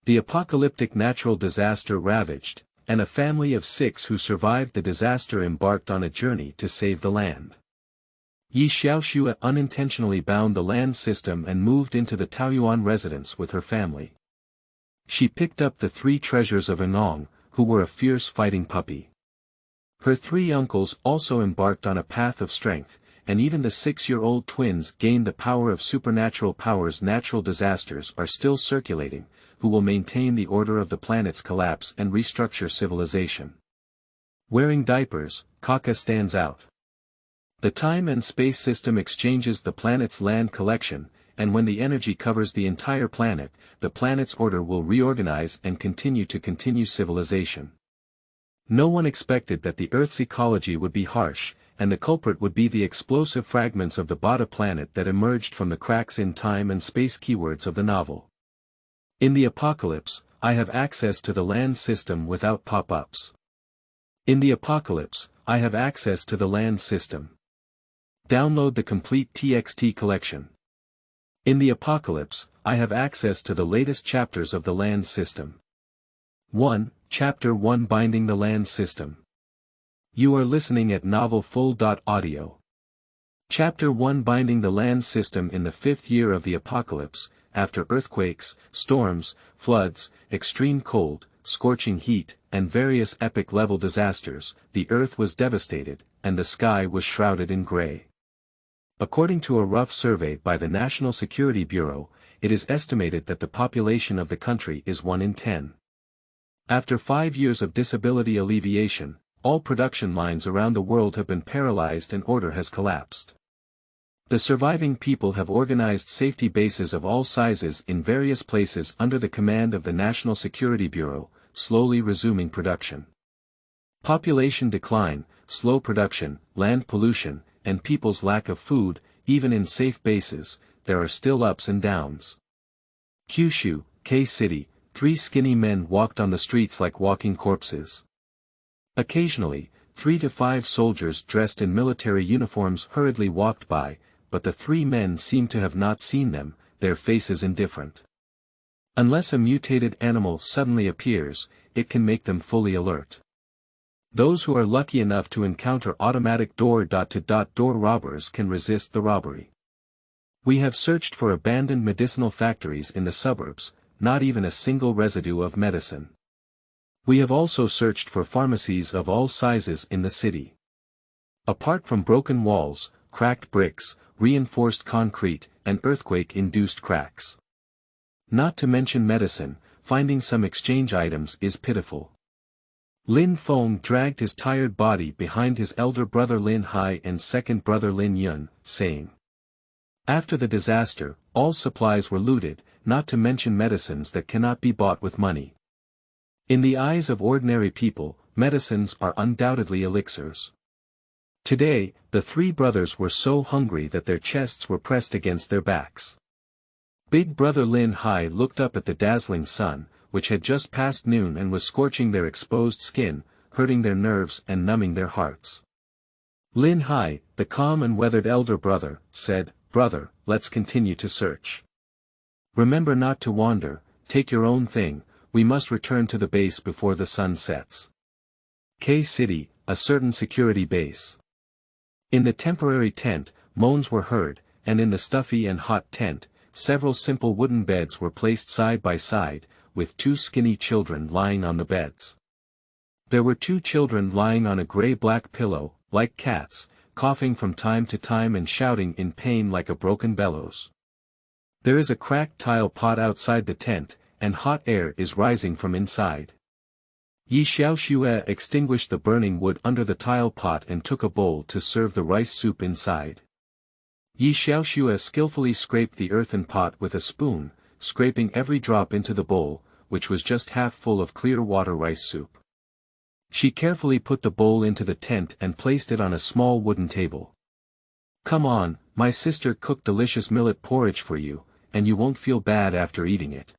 The apocalyptic natural disaster ravaged, and a family of 6 who survived the disaster embarked on a journey to save the land. Xiaoxue unintentionally bound the land system and moved into the Taoyuan residence with her family. She picked up the 3 treasures of Engong, who were a fierce fighting puppy. Her 3 uncles also embarked on a path of strength, and even the 6-year-old twins gained the power of supernatural powers. Natural disasters are still circulating, who will maintain the order of the planet's collapse and restructure civilization. Wearing diapers, Kaka stands out. The time and space system exchanges the planet's land collection, and when the energy covers the entire planet, the planet's order will reorganize and continue civilization. No one expected that the Earth's ecology would be harsh, and the culprit would be the explosive fragments of the Bada planet that emerged from the cracks in time and space. Keywords of the novel. In the apocalypse, I have access to the land system without pop-ups. In the apocalypse, I have access to the land system. Download the complete TXT collection. In the apocalypse, I have access to the latest chapters of the land system. 1. Chapter 1 Binding the Land System. You are listening at novelfull.audio. Chapter 1 Binding the Land System. In the 5th year of the apocalypse, after earthquakes, storms, floods, extreme cold, scorching heat, and various epic-level disasters, the earth was devastated, and the sky was shrouded in gray. According to a rough survey by the National Security Bureau, it is estimated that the population of the country is 1 in 10. After 5 years of disability alleviation, all production lines around the world have been paralyzed and order has collapsed. The surviving people have organized safety bases of all sizes in various places under the command of the National Security Bureau, slowly resuming production. Population decline, slow production, land pollution, and people's lack of food. Even in safe bases, there are still ups and downs. Kyushu, K-City, 3 skinny men walked on the streets like walking corpses. Occasionally, 3 to 5 soldiers dressed in military uniforms hurriedly walked by, but the 3 men seemed to have not seen them, their faces indifferent. Unless a mutated animal suddenly appears, it can make them fully alert. Those who are lucky enough to encounter automatic door-to-door robbers can resist the robbery. We have searched for abandoned medicinal factories in the suburbs, not even a single residue of medicine. We have also searched for pharmacies of all sizes in the city. Apart from broken walls, cracked bricks, reinforced concrete, and earthquake-induced cracks. Not to mention medicine, finding some exchange items is pitiful. Lin Feng dragged his tired body behind his elder brother Lin Hai and second brother Lin Yun, saying, "After the disaster, all supplies were looted, not to mention medicines that cannot be bought with money." In the eyes of ordinary people, medicines are undoubtedly elixirs. Today, the 3 brothers were so hungry that their chests were pressed against their backs. Big brother Lin Hai looked up at the dazzling sun, which had just passed noon and was scorching their exposed skin, hurting their nerves and numbing their hearts. Lin Hai, the calm and weathered elder brother, said, "Brother, let's continue to search. Remember not to wander, take your own thing, we must return to the base before the sun sets." K-City, a certain security base. In the temporary tent, moans were heard, and in the stuffy and hot tent, several simple wooden beds were placed side by side, with 2 skinny children lying on the beds. There were 2 children lying on a gray-black pillow, like cats, coughing from time to time and shouting in pain like a broken bellows. There is a cracked tile pot outside the tent, and hot air is rising from inside. Xiaoxue extinguished the burning wood under the tile pot and took a bowl to serve the rice soup inside. Xiaoxue skillfully scraped the earthen pot with a spoon, scraping every drop into the bowl, which was just half full of clear water rice soup. She carefully put the bowl into the tent and placed it on a small wooden table. "Come on, my sister cooked delicious millet porridge for you, and you won't feel bad after eating it."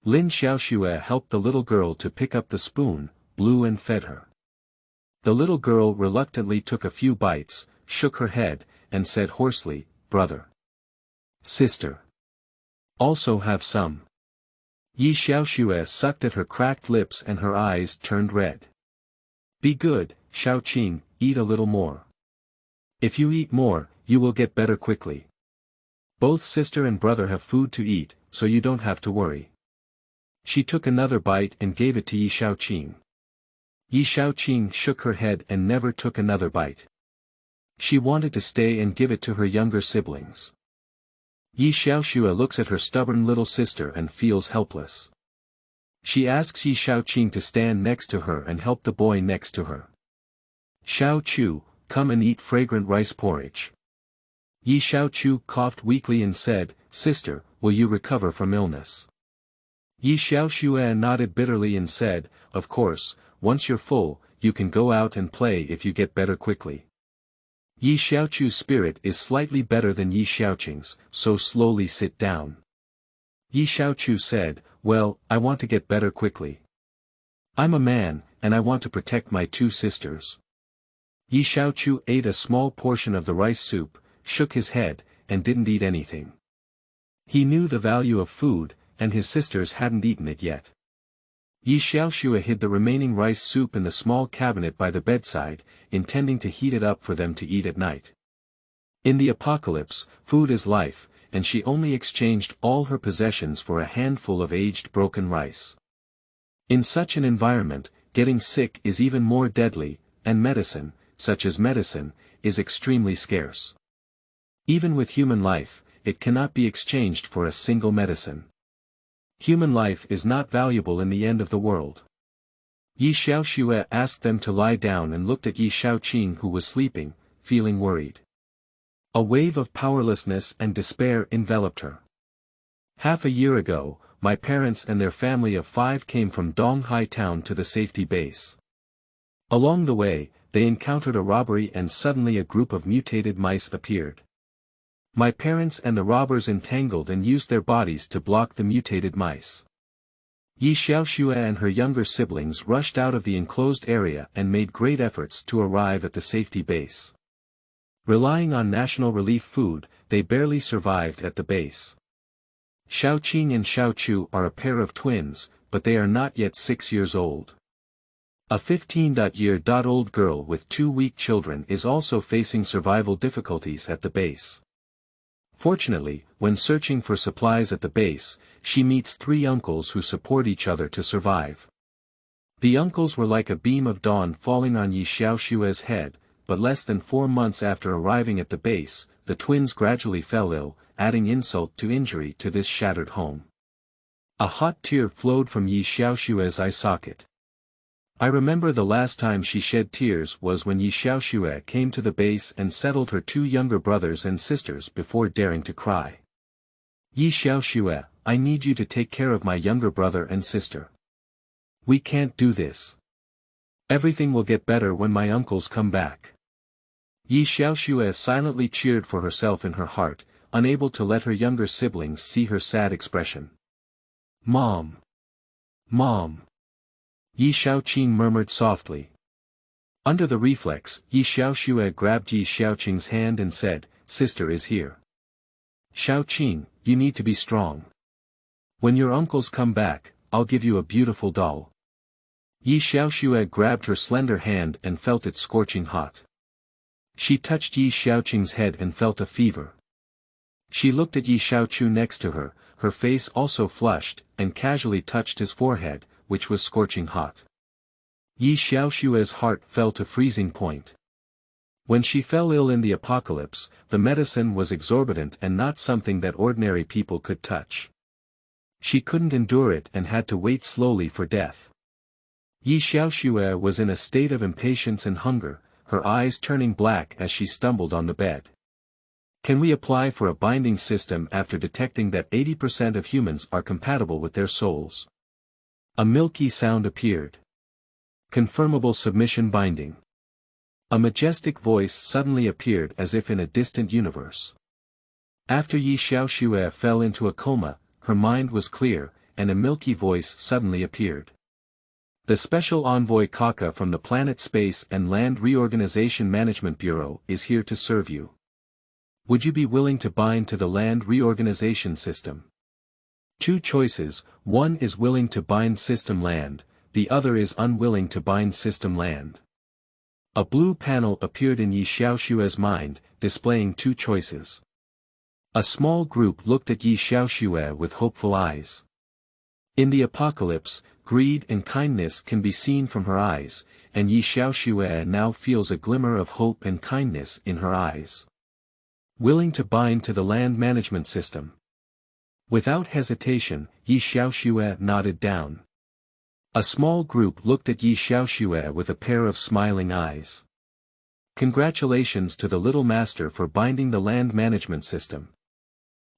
Lin Xiaoxue helped the little girl to pick up the spoon, blew and fed her. The little girl reluctantly took a few bites, shook her head, and said hoarsely, "Brother. Sister. Also have some." Yi Xiaoxue sucked at her cracked lips and her eyes turned red. Be good, Xiaoqing, eat a little more. If you eat more, you will get better quickly. Both sister and brother have food to eat, so you don't have to worry. She took another bite and gave it to Yi Xiaoqing. Yi Xiaoqing shook her head and never took another bite. She wanted to stay and give it to her younger siblings. Yi Xiaoxue looks at her stubborn little sister and feels helpless. She asks Yi Xiaoqing to stand next to her and help the boy next to her. Xiaoque, come and eat fragrant rice porridge. Yi Xiaoque coughed weakly and said, Sister, will you recover from illness? Yi Xiaoxue nodded bitterly and said, Of course, once you're full, you can go out and play if you get better quickly. Yi Xiaoque's spirit is slightly better than Yi Xiaoqing's, so slowly sit down. Yi Xiaoque said, Well, I want to get better quickly. I'm a man, and I want to protect my two sisters. Yi Xiaoque ate a small portion of the rice soup, shook his head, and didn't eat anything. He knew the value of food, and his sisters hadn't eaten it yet. Yi Xiaoxue hid the remaining rice soup in the small cabinet by the bedside, intending to heat it up for them to eat at night. In the apocalypse, food is life, and she only exchanged all her possessions for a handful of aged broken rice. In such an environment, getting sick is even more deadly, and medicine, such as medicine, is extremely scarce. Even with human life, it cannot be exchanged for a single medicine. Human life is not valuable in the end of the world. Yi Xiaoxue asked them to lie down and looked at Yi Xiaoqing who was sleeping, feeling worried. A wave of powerlessness and despair enveloped her. Half a year ago, my parents and their family of 5 came from Donghai town to the safety base. Along the way, they encountered a robbery and suddenly a group of mutated mice appeared. My parents and the robbers entangled and used their bodies to block the mutated mice. Yi Xiaoxue and her younger siblings rushed out of the enclosed area and made great efforts to arrive at the safety base. Relying on national relief food, they barely survived at the base. Xiaoqing and Xiaoque are a pair of twins, but they are not yet 6 years old. A 15-year-old girl with 2 weak children is also facing survival difficulties at the base. Fortunately, when searching for supplies at the base, she meets 3 uncles who support each other to survive. The uncles were like a beam of dawn falling on Yi Xiaoxue's head, but less than 4 months after arriving at the base, the twins gradually fell ill, adding insult to injury to this shattered home. A hot tear flowed from Yi Xiaoxue's eye socket. I remember the last time she shed tears was when Yi Xiaoxue came to the base and settled her 2 younger brothers and sisters before daring to cry. Yi Xiaoxue, I need you to take care of my younger brother and sister. We can't do this. Everything will get better when my uncles come back. Yi Xiaoxue silently cheered for herself in her heart, unable to let her younger siblings see her sad expression. Mom! Mom! Yi Xiaoqing murmured softly. Under the reflex, Yi Xiaoxue grabbed Yi Xiaoqing's hand and said, Sister is here. Xiaoqing, you need to be strong. When your uncles come back, I'll give you a beautiful doll. Yi Xiaoxue grabbed her slender hand and felt it scorching hot. She touched Yi Xiaoqing's head and felt a fever. She looked at Yi Xiaoque next to her, her face also flushed, and casually touched his forehead, which was scorching hot. Yi Xiaoxue's heart fell to freezing point. When she fell ill in the apocalypse, the medicine was exorbitant and not something that ordinary people could touch. She couldn't endure it and had to wait slowly for death. Yi Xiaoxue was in a state of impatience and hunger, her eyes turning black as she stumbled on the bed. Can we apply for a binding system after detecting that 80% of humans are compatible with their souls? A milky sound appeared. Confirmable submission binding. A majestic voice suddenly appeared as if in a distant universe. After Yi Xiaoxue fell into a coma, her mind was clear, and a milky voice suddenly appeared. The Special Envoy Kaka from the Planet Space and Land Reorganization Management Bureau is here to serve you. Would you be willing to bind to the Land Reorganization System? Two choices, one is willing to bind system land, the other is unwilling to bind system land. A blue panel appeared in Xiaoxue's mind, displaying two choices. A small group looked at Xiaoxue with hopeful eyes. In the apocalypse, greed and kindness can be seen from her eyes, and Xiaoxue now feels a glimmer of hope and kindness in her eyes. Willing to bind to the land management system. Without hesitation, Xiaoxue nodded down. A small group looked at Xiaoxue with a pair of smiling eyes. Congratulations to the little master for binding the land management system.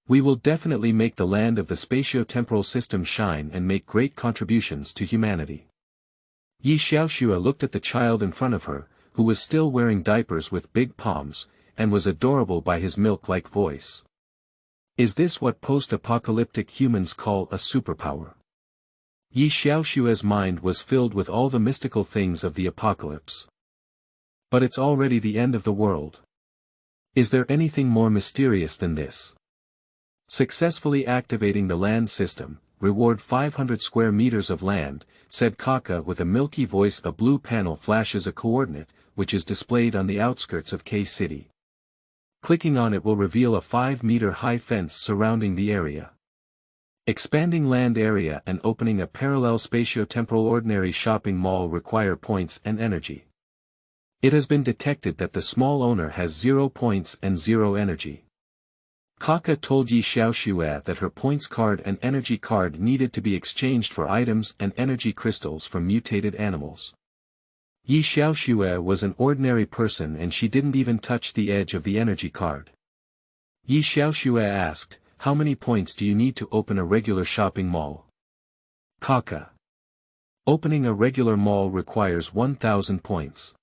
We will definitely make the land of the spatio-temporal system shine and make great contributions to humanity. Xiaoxue looked at the child in front of her, who was still wearing diapers with big palms, and was adorable by his milk-like voice. Is this what post-apocalyptic humans call a superpower? Xiaoxue's mind was filled with all the mystical things of the apocalypse. But it's already the end of the world. Is there anything more mysterious than this? Successfully activating the land system, reward 500 square meters of land, said Kaka with a milky voice. A blue panel flashes a coordinate, which is displayed on the outskirts of K City. Clicking on it will reveal a 5-meter-high fence surrounding the area. Expanding land area and opening a parallel spatio-temporal ordinary shopping mall require points and energy. It has been detected that the small owner has 0 points and 0 energy. Kaka told Xiaoxue that her points card and energy card needed to be exchanged for items and energy crystals from mutated animals. Xiaoxue was an ordinary person and she didn't even touch the edge of the energy card. Xiaoxue asked, how many points do you need to open a regular shopping mall? Kaka. Opening a regular mall requires 1,000 points.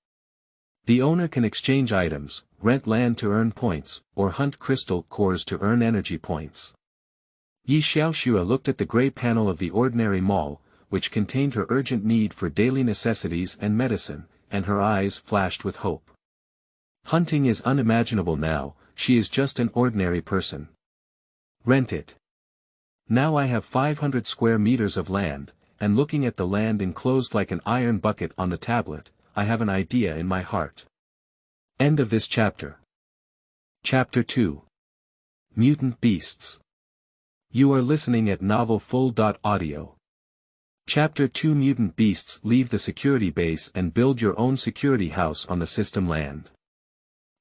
The owner can exchange items, rent land to earn points, or hunt crystal cores to earn energy points. Xiaoxue looked at the gray panel of the ordinary mall, which contained her urgent need for daily necessities and medicine, and her eyes flashed with hope. Hunting is unimaginable now, she is just an ordinary person. Rent it. Now I have 500 square meters of land, and looking at the land enclosed like an iron bucket on the tablet, I have an idea in my heart. End of this chapter. Chapter 2. Mutant Beasts. You are listening at novelfull.audio. Chapter 2. Mutant Beasts. Leave the security base and build your own security house on the system land.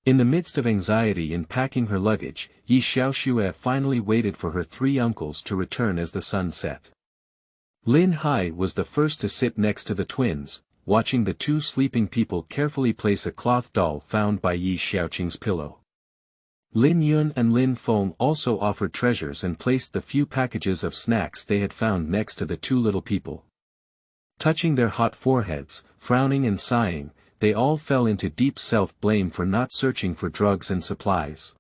In the midst of anxiety in packing her luggage, Xiaoxue finally waited for her 3 uncles to return as the sun set. Lin Hai was the first to sit next to the twins, watching the 2 sleeping people carefully place a cloth doll found by Yi Xiaoqing's pillow. Lin Yun and Lin Feng also offered treasures and placed the few packages of snacks they had found next to the 2 little people. Touching their hot foreheads, frowning and sighing, they all fell into deep self-blame for not searching for drugs and supplies.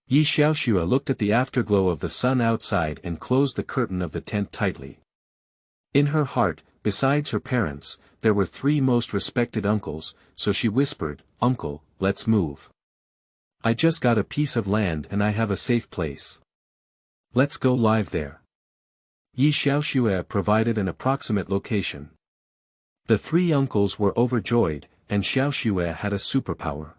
Xiaoxue looked at the afterglow of the sun outside and closed the curtain of the tent tightly. In her heart, besides her parents, there were 3 most respected uncles, so she whispered, "Uncle, let's move. I just got a piece of land and I have a safe place. Let's go live there." Xiaoxue provided an approximate location. The 3 uncles were overjoyed, and Xiaoxue had a superpower.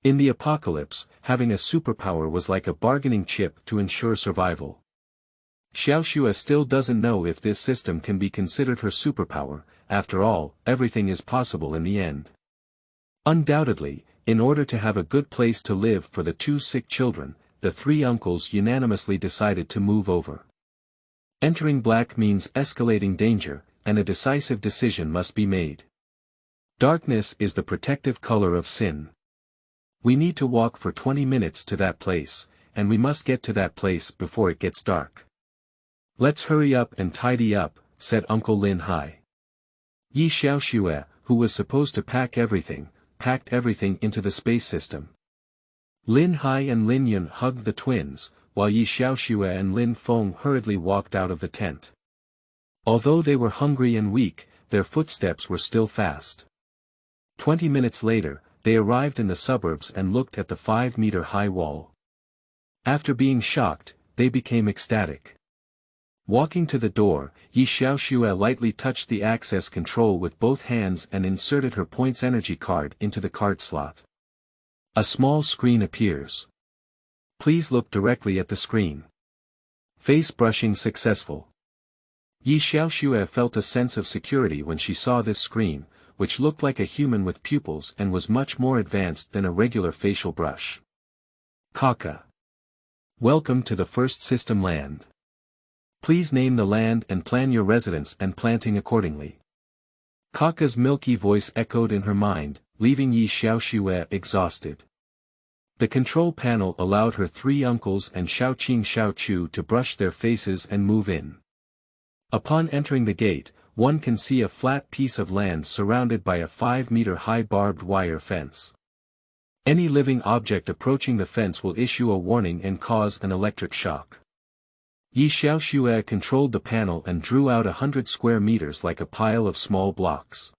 In the apocalypse, having a superpower was like a bargaining chip to ensure survival. Xiaoxue still doesn't know if this system can be considered her superpower. After all, everything is possible in the end. Undoubtedly, in order to have a good place to live for the 2 sick children, the 3 uncles unanimously decided to move over. Entering black means escalating danger, and a decisive decision must be made. Darkness is the protective color of sin. We need to walk for 20 minutes to that place, and we must get to that place before it gets dark. Let's hurry up and tidy up, said Uncle Lin Hai. Xiaoxue, who was supposed to packed everything into the space system. Lin Hai and Lin Yun hugged the twins, while Xiaoxue and Lin Feng hurriedly walked out of the tent. Although they were hungry and weak, their footsteps were still fast. 20 minutes later, they arrived in the suburbs and looked at the 5-meter-high wall. After being shocked, they became ecstatic. Walking to the door, Xiaoxue lightly touched the access control with both hands and inserted her points energy card into the card slot. A small screen appears. Please look directly at the screen. Face brushing successful. Xiaoxue felt a sense of security when she saw this screen, which looked like a human with pupils and was much more advanced than a regular facial brush. Kaka. Welcome to the first system land. Please name the land and plan your residence and planting accordingly. Kaka's milky voice echoed in her mind, leaving Xiaoxue exhausted. The control panel allowed her three uncles and Xiaoqing to brush their faces and move in. Upon entering the gate, one can see a flat piece of land surrounded by a 5-meter-high barbed wire fence. Any living object approaching the fence will issue a warning and cause an electric shock. Xiaoxue controlled the panel and drew out 100 square meters like a pile of small blocks.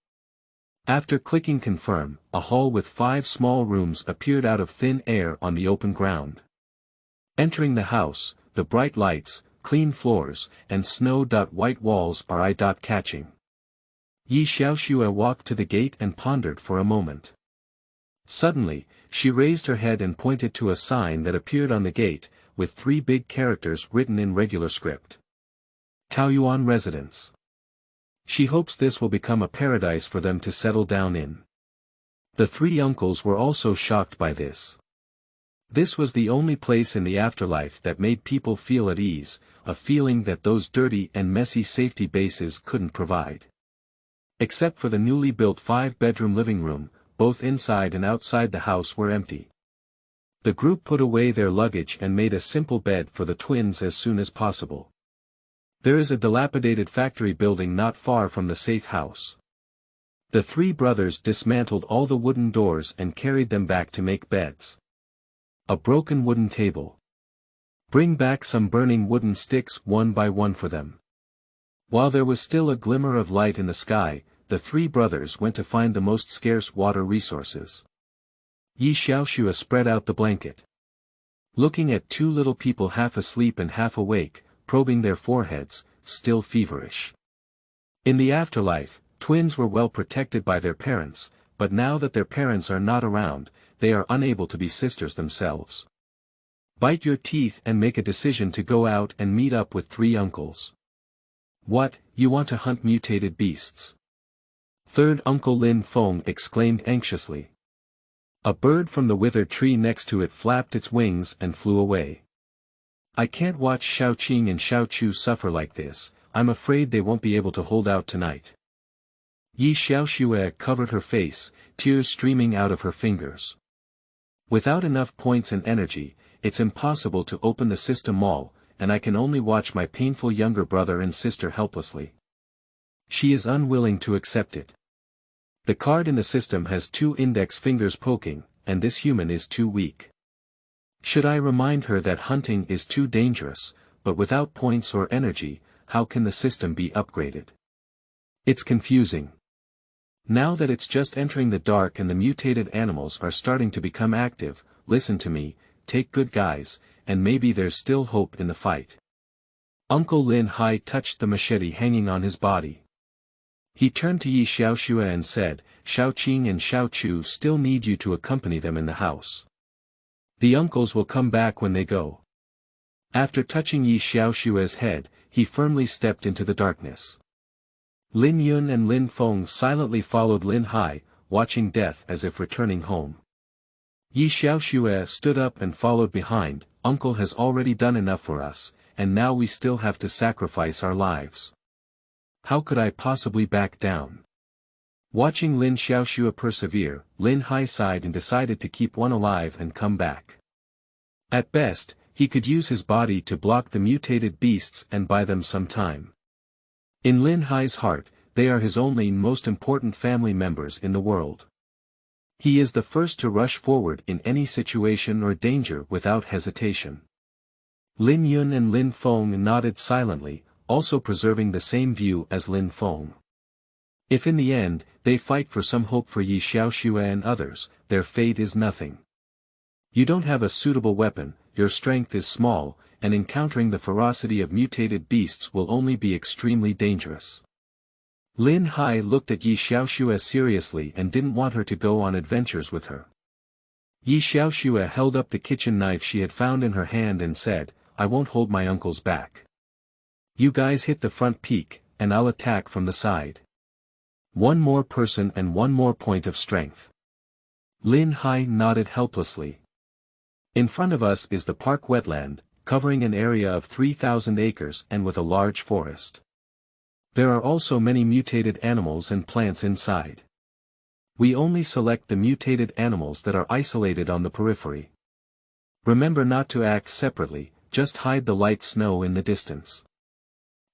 After clicking confirm, a hall with 5 small rooms appeared out of thin air on the open ground. Entering the house, the bright lights, clean floors, and snow-white walls are eye-catching. Xiaoxue walked to the gate and pondered for a moment. Suddenly, she raised her head and pointed to a sign that appeared on the gate, with 3 big characters written in regular script. Taoyuan residence. She hopes this will become a paradise for them to settle down in. The 3 uncles were also shocked by this. This was the only place in the afterlife that made people feel at ease, a feeling that those dirty and messy safety bases couldn't provide. Except for the newly built 5-bedroom living room, both inside and outside the house were empty. The group put away their luggage and made a simple bed for the twins as soon as possible. There is a dilapidated factory building not far from the safe house. The 3 brothers dismantled all the wooden doors and carried them back to make beds. A broken wooden table. Bring back some burning wooden sticks one by one for them. While there was still a glimmer of light in the sky, the 3 brothers went to find the most scarce water resources. Xiaoxue spread out the blanket. Looking at 2 little people half asleep and half awake, probing their foreheads, still feverish. In the afterlife, twins were well protected by their parents, but now that their parents are not around, they are unable to be sisters themselves. Bite your teeth and make a decision to go out and meet up with 3 uncles. What, you want to hunt mutated beasts? Third Uncle Lin Feng exclaimed anxiously. A bird from the withered tree next to it flapped its wings and flew away. I can't watch Xiaoqing and Xiaoque suffer like this, I'm afraid they won't be able to hold out tonight. Xiaoxue covered her face, tears streaming out of her fingers. Without enough points and energy, it's impossible to open the system mall, and I can only watch my painful younger brother and sister helplessly. She is unwilling to accept it. The card in the system has 2 index fingers poking, and this human is too weak. Should I remind her that hunting is too dangerous, but without points or energy, how can the system be upgraded? It's confusing. Now that it's just entering the dark and the mutated animals are starting to become active, listen to me, take good guys, and maybe there's still hope in the fight. Uncle Lin Hai touched the machete hanging on his body. He turned to Xiaoxue and said, Xiaoqing and Xiaoque still need you to accompany them in the house. The uncles will come back when they go. After touching Xiaoxue's head, he firmly stepped into the darkness. Lin Yun and Lin Feng silently followed Lin Hai, watching death as if returning home. Xiaoxue stood up and followed behind. Uncle has already done enough for us, and now we still have to sacrifice our lives. How could I possibly back down? Watching Lin Xiaoxue persevere, Lin Hai sighed and decided to keep one alive and come back. At best, he could use his body to block the mutated beasts and buy them some time. In Lin Hai's heart, they are his only and most important family members in the world. He is the first to rush forward in any situation or danger without hesitation. Lin Yun and Lin Feng nodded silently, also preserving the same view as Lin Feng. If in the end, they fight for some hope for Xiaoxue and others, their fate is nothing. You don't have a suitable weapon, your strength is small, and encountering the ferocity of mutated beasts will only be extremely dangerous. Lin Hai looked at Xiaoxue seriously and didn't want her to go on adventures with her. Xiaoxue held up the kitchen knife she had found in her hand and said, "I won't hold my uncles back. You guys hit the front peak, and I'll attack from the side. One more person and one more point of strength." Lin Hai nodded helplessly. "In front of us is the park wetland, covering an area of 3,000 acres and with a large forest. There are also many mutated animals and plants inside. We only select the mutated animals that are isolated on the periphery. Remember not to act separately, just hide the light snow in the distance.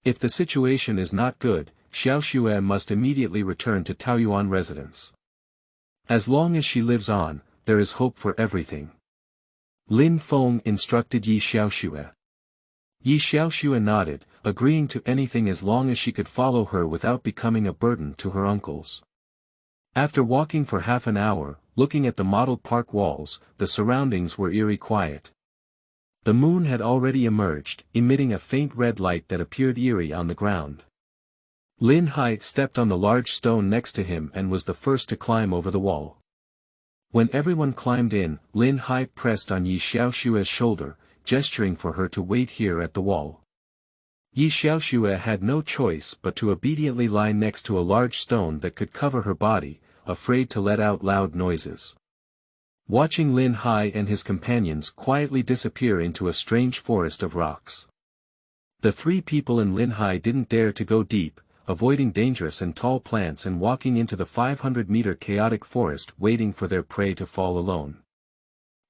If the situation is not good, Xiaoxue must immediately return to Taoyuan residence. As long as she lives on, there is hope for everything." Lin Feng instructed Xiaoxue. Xiaoxue nodded, agreeing to anything as long as she could follow her without becoming a burden to her uncles. After walking for half an hour, looking at the mottled park walls, the surroundings were eerie quiet. The moon had already emerged, emitting a faint red light that appeared eerie on the ground. Lin Hai stepped on the large stone next to him and was the first to climb over the wall. When everyone climbed in, Lin Hai pressed on Xiaoxue's shoulder, gesturing for her to wait here at the wall. Xiaoxue had no choice but to obediently lie next to a large stone that could cover her body, afraid to let out loud noises. Watching Lin Hai and his companions quietly disappear into a strange forest of rocks. The three people in Lin Hai didn't dare to go deep, avoiding dangerous and tall plants and walking into the 500-meter chaotic forest waiting for their prey to fall alone.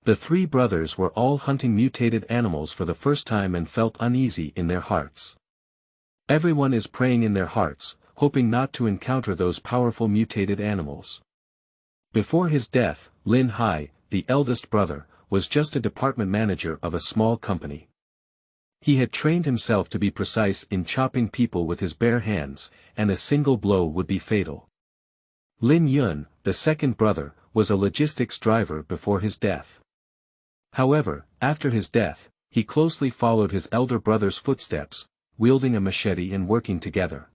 The three brothers were all hunting mutated animals for the first time and felt uneasy in their hearts. Everyone is praying in their hearts, hoping not to encounter those powerful mutated animals. Before his death, Lin Hai, the eldest brother, was just a department manager of a small company. He had trained himself to be precise in chopping people with his bare hands, and a single blow would be fatal. Lin Yun, the second brother, was a logistics driver before his death. However, after his death, he closely followed his elder brother's footsteps, wielding a machete and working together.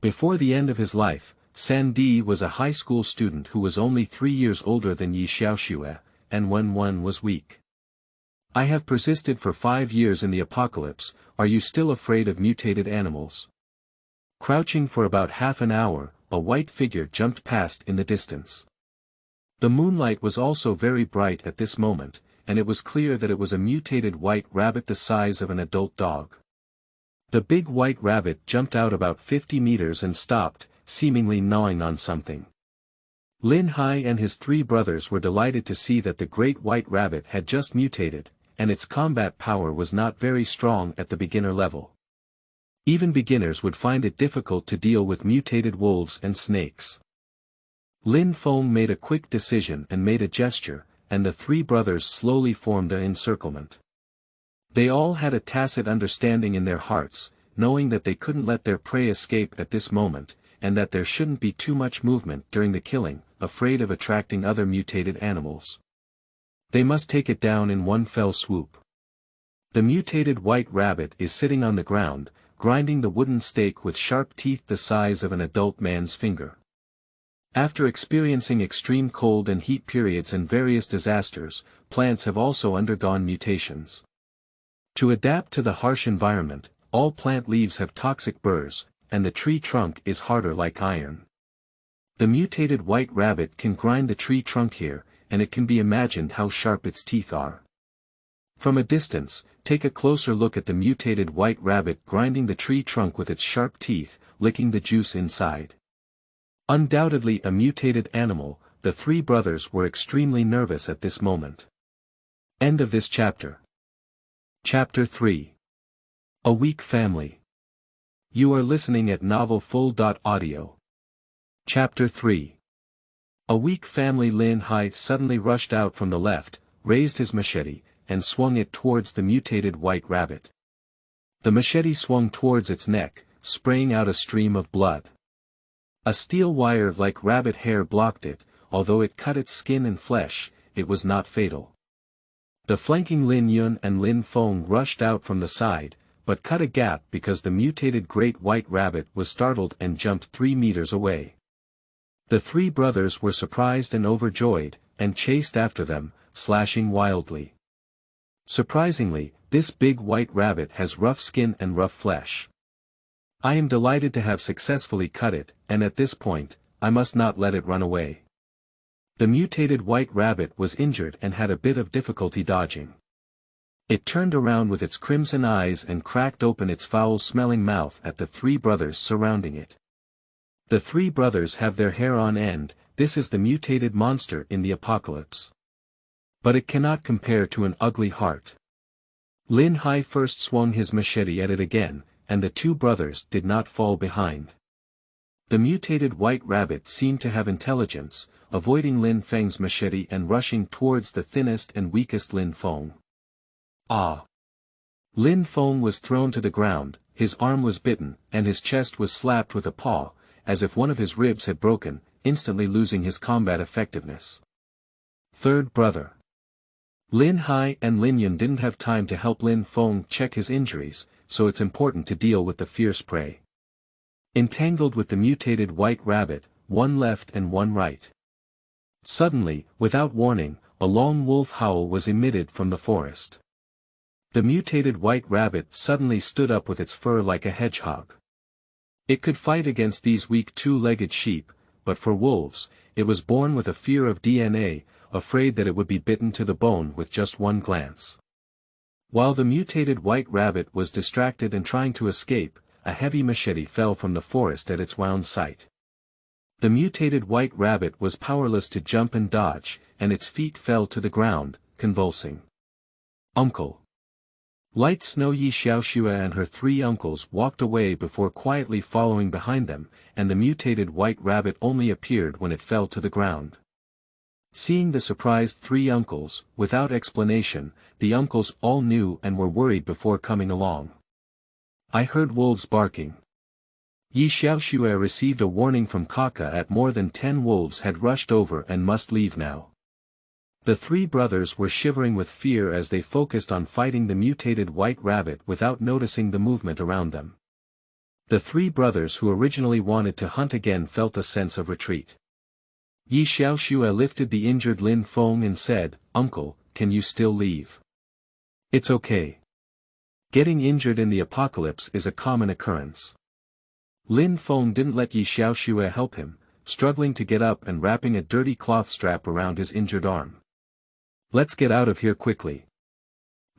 Before the end of his life, San Di was a high school student who was only 3 years older than Xiaoxue, and when one was weak. "I have persisted for 5 years in the apocalypse, are you still afraid of mutated animals?" Crouching for about half an hour, a white figure jumped past in the distance. The moonlight was also very bright at this moment, and it was clear that it was a mutated white rabbit the size of an adult dog. The big white rabbit jumped out about 50 meters and stopped, seemingly gnawing on something. Lin Hai and his three brothers were delighted to see that the great white rabbit had just mutated, and its combat power was not very strong at the beginner level. Even beginners would find it difficult to deal with mutated wolves and snakes. Lin Feng made a quick decision and made a gesture, and the three brothers slowly formed an encirclement. They all had a tacit understanding in their hearts, knowing that they couldn't let their prey escape at this moment, and that there shouldn't be too much movement during the killing, afraid of attracting other mutated animals. They must take it down in one fell swoop. The mutated white rabbit is sitting on the ground, grinding the wooden stake with sharp teeth the size of an adult man's finger. After experiencing extreme cold and heat periods and various disasters, plants have also undergone mutations. To adapt to the harsh environment, all plant leaves have toxic burrs, and the tree trunk is harder like iron. The mutated white rabbit can grind the tree trunk here, and it can be imagined how sharp its teeth are. From a distance, take a closer look at the mutated white rabbit grinding the tree trunk with its sharp teeth, licking the juice inside. Undoubtedly a mutated animal, the three brothers were extremely nervous at this moment. End of this chapter. Chapter 3. A Weak Family. You are listening at novelfull.audio. Chapter 3. A weak family. Lin Hai suddenly rushed out from the left, raised his machete, and swung it towards the mutated white rabbit. The machete swung towards its neck, spraying out a stream of blood. A steel wire like rabbit hair blocked it, although it cut its skin and flesh, it was not fatal. The flanking Lin Yun and Lin Feng rushed out from the side, but cut a gap because the mutated great white rabbit was startled and jumped 3 meters away. The three brothers were surprised and overjoyed, and chased after them, slashing wildly. Surprisingly, this big white rabbit has rough skin and rough flesh. I am delighted to have successfully cut it, and at this point, I must not let it run away. The mutated white rabbit was injured and had a bit of difficulty dodging. It turned around with its crimson eyes and cracked open its foul-smelling mouth at the three brothers surrounding it. The three brothers have their hair on end. This is the mutated monster in the apocalypse. But it cannot compare to an ugly heart. Lin Hai first swung his machete at it again, and the two brothers did not fall behind. The mutated white rabbit seemed to have intelligence, avoiding Lin Feng's machete and rushing towards the thinnest and weakest Lin Feng. Ah! Lin Feng was thrown to the ground, his arm was bitten, and his chest was slapped with a paw, as if one of his ribs had broken, instantly losing his combat effectiveness. Third brother. Lin Hai and Lin Yun didn't have time to help Lin Feng check his injuries, so it's important to deal with the fierce prey. Entangled with the mutated white rabbit, one left and one right. Suddenly, without warning, a long wolf howl was emitted from the forest. The mutated white rabbit suddenly stood up with its fur like a hedgehog. It could fight against these weak two-legged sheep, but for wolves, it was born with a fear of DNA, afraid that it would be bitten to the bone with just one glance. While the mutated white rabbit was distracted and trying to escape, a heavy machete fell from the forest at its wound site. The mutated white rabbit was powerless to jump and dodge, and its feet fell to the ground, convulsing. Uncle. Light Snowy Xiaoxue and her three uncles walked away before quietly following behind them, and the mutated white rabbit only appeared when it fell to the ground. Seeing the surprised three uncles, without explanation, the uncles all knew and were worried before coming along. I heard wolves barking. Xiaoxue received a warning from Kaka at more than 10 wolves had rushed over and must leave now. The three brothers were shivering with fear as they focused on fighting the mutated white rabbit without noticing the movement around them. The three brothers who originally wanted to hunt again felt a sense of retreat. Xiaoxue lifted the injured Lin Feng and said, "Uncle, can you still leave? It's okay. Getting injured in the apocalypse is a common occurrence." Lin Feng didn't let Xiaoxue help him, struggling to get up and wrapping a dirty cloth strap around his injured arm. "Let's get out of here quickly."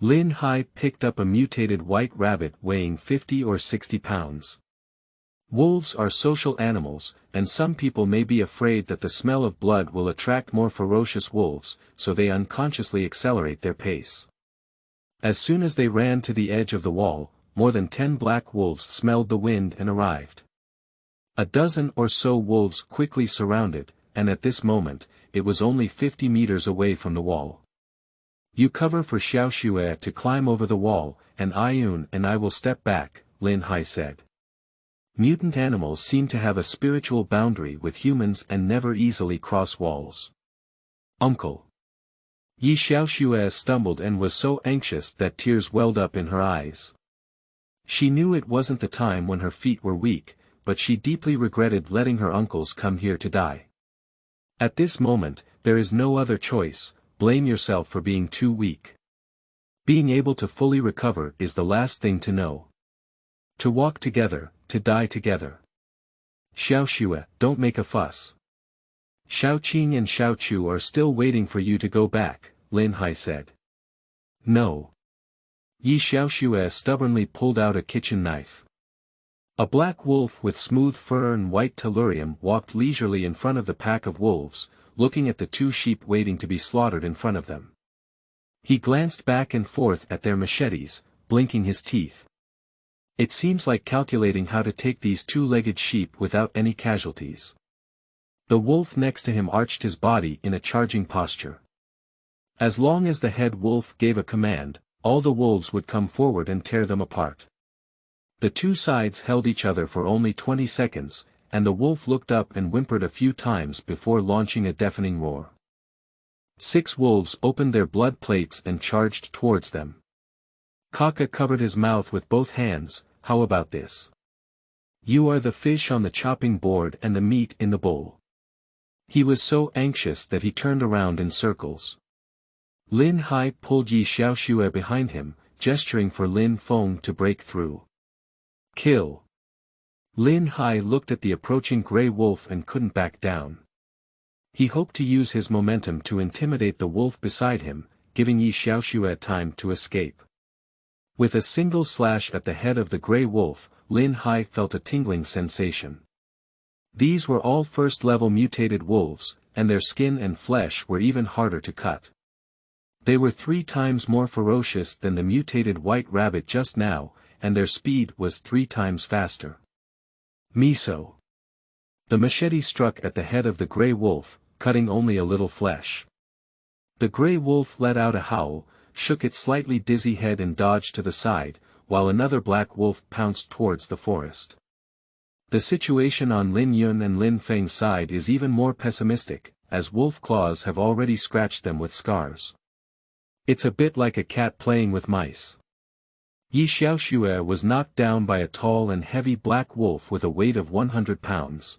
Lin Hai picked up a mutated white rabbit weighing 50 or 60 pounds. Wolves are social animals, and some people may be afraid that the smell of blood will attract more ferocious wolves, so they unconsciously accelerate their pace. As soon as they ran to the edge of the wall, more than 10 black wolves smelled the wind and arrived. A dozen or so wolves quickly surrounded, and at this moment, it was only 50 meters away from the wall. "You cover for Xiaoxue to climb over the wall, and Ayun and I will step back," Lin Hai said. Mutant animals seem to have a spiritual boundary with humans and never easily cross walls. "Uncle." Xiaoxue stumbled and was so anxious that tears welled up in her eyes. She knew it wasn't the time when her feet were weak, but she deeply regretted letting her uncles come here to die. At this moment, there is no other choice. Blame yourself for being too weak. Being able to fully recover is the last thing to know. To walk together, to die together. Xiaoxue, don't make a fuss. Xiaoqing and Xiaochu are still waiting for you to go back, Lin Hai said. No. Xiaoxue stubbornly pulled out a kitchen knife. A black wolf with smooth fur and white tellurium walked leisurely in front of the pack of wolves, looking at the two sheep waiting to be slaughtered in front of them. He glanced back and forth at their machetes, blinking his teeth. It seems like calculating how to take these two-legged sheep without any casualties. The wolf next to him arched his body in a charging posture. As long as the head wolf gave a command, all the wolves would come forward and tear them apart. The two sides held each other for only 20 seconds, and the wolf looked up and whimpered a few times before launching a deafening roar. 6 wolves opened their blood plates and charged towards them. Kaka covered his mouth with both hands. How about this? You are the fish on the chopping board and the meat in the bowl. He was so anxious that he turned around in circles. Lin Hai pulled Yi Xiaoxue behind him, gesturing for Lin Feng to break through. Kill. Lin Hai looked at the approaching grey wolf and couldn't back down. He hoped to use his momentum to intimidate the wolf beside him, giving Yi Xiaoxue time to escape. With a single slash at the head of the grey wolf, Lin Hai felt a tingling sensation. These were all first-level mutated wolves, and their skin and flesh were even harder to cut. They were 3 times more ferocious than the mutated white rabbit just now, and their speed was 3 times faster. Miso. The machete struck at the head of the grey wolf, cutting only a little flesh. The grey wolf let out a howl, shook its slightly dizzy head and dodged to the side, while another black wolf pounced towards the forest. The situation on Lin Yun and Lin Feng's side is even more pessimistic, as wolf claws have already scratched them with scars. It's a bit like a cat playing with mice. Yi Xiaoxue was knocked down by a tall and heavy black wolf with a weight of 100 pounds.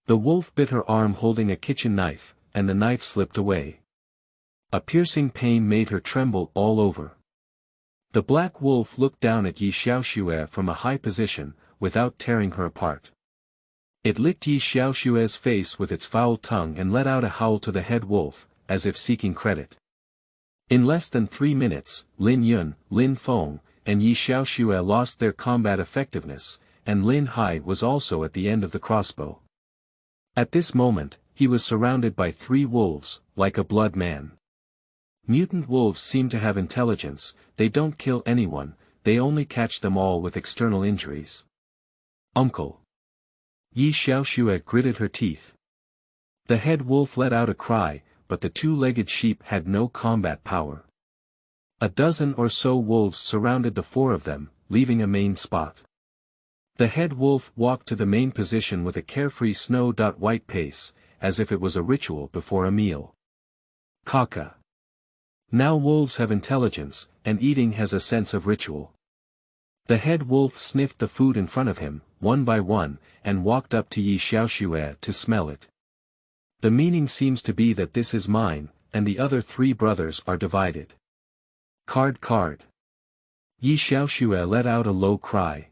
The wolf bit her arm holding a kitchen knife, and the knife slipped away. A piercing pain made her tremble all over. The black wolf looked down at Yi Xiaoxue from a high position, without tearing her apart. It licked Yi Xiaoxue's face with its foul tongue and let out a howl to the head wolf, as if seeking credit. In less than 3 minutes, Lin Yun, Lin Feng, and Yi Xiaoxue lost their combat effectiveness, and Lin Hai was also at the end of the crossbow. At this moment, he was surrounded by 3 wolves, like a blood man. Mutant wolves seem to have intelligence, they don't kill anyone, they only catch them all with external injuries. Uncle. Yi Xiaoxue gritted her teeth. The head wolf let out a cry, but the 2-legged sheep had no combat power. A dozen or so wolves surrounded the 4 of them, leaving a main spot. The head wolf walked to the main position with a carefree snow-white pace, as if it was a ritual before a meal. Kaka. Now wolves have intelligence, and eating has a sense of ritual. The head wolf sniffed the food in front of him, one by one, and walked up to Yi Xiaoxue to smell it. The meaning seems to be that this is mine, and the other 3 brothers are divided. Card. Yi Xiaoxue let out a low cry.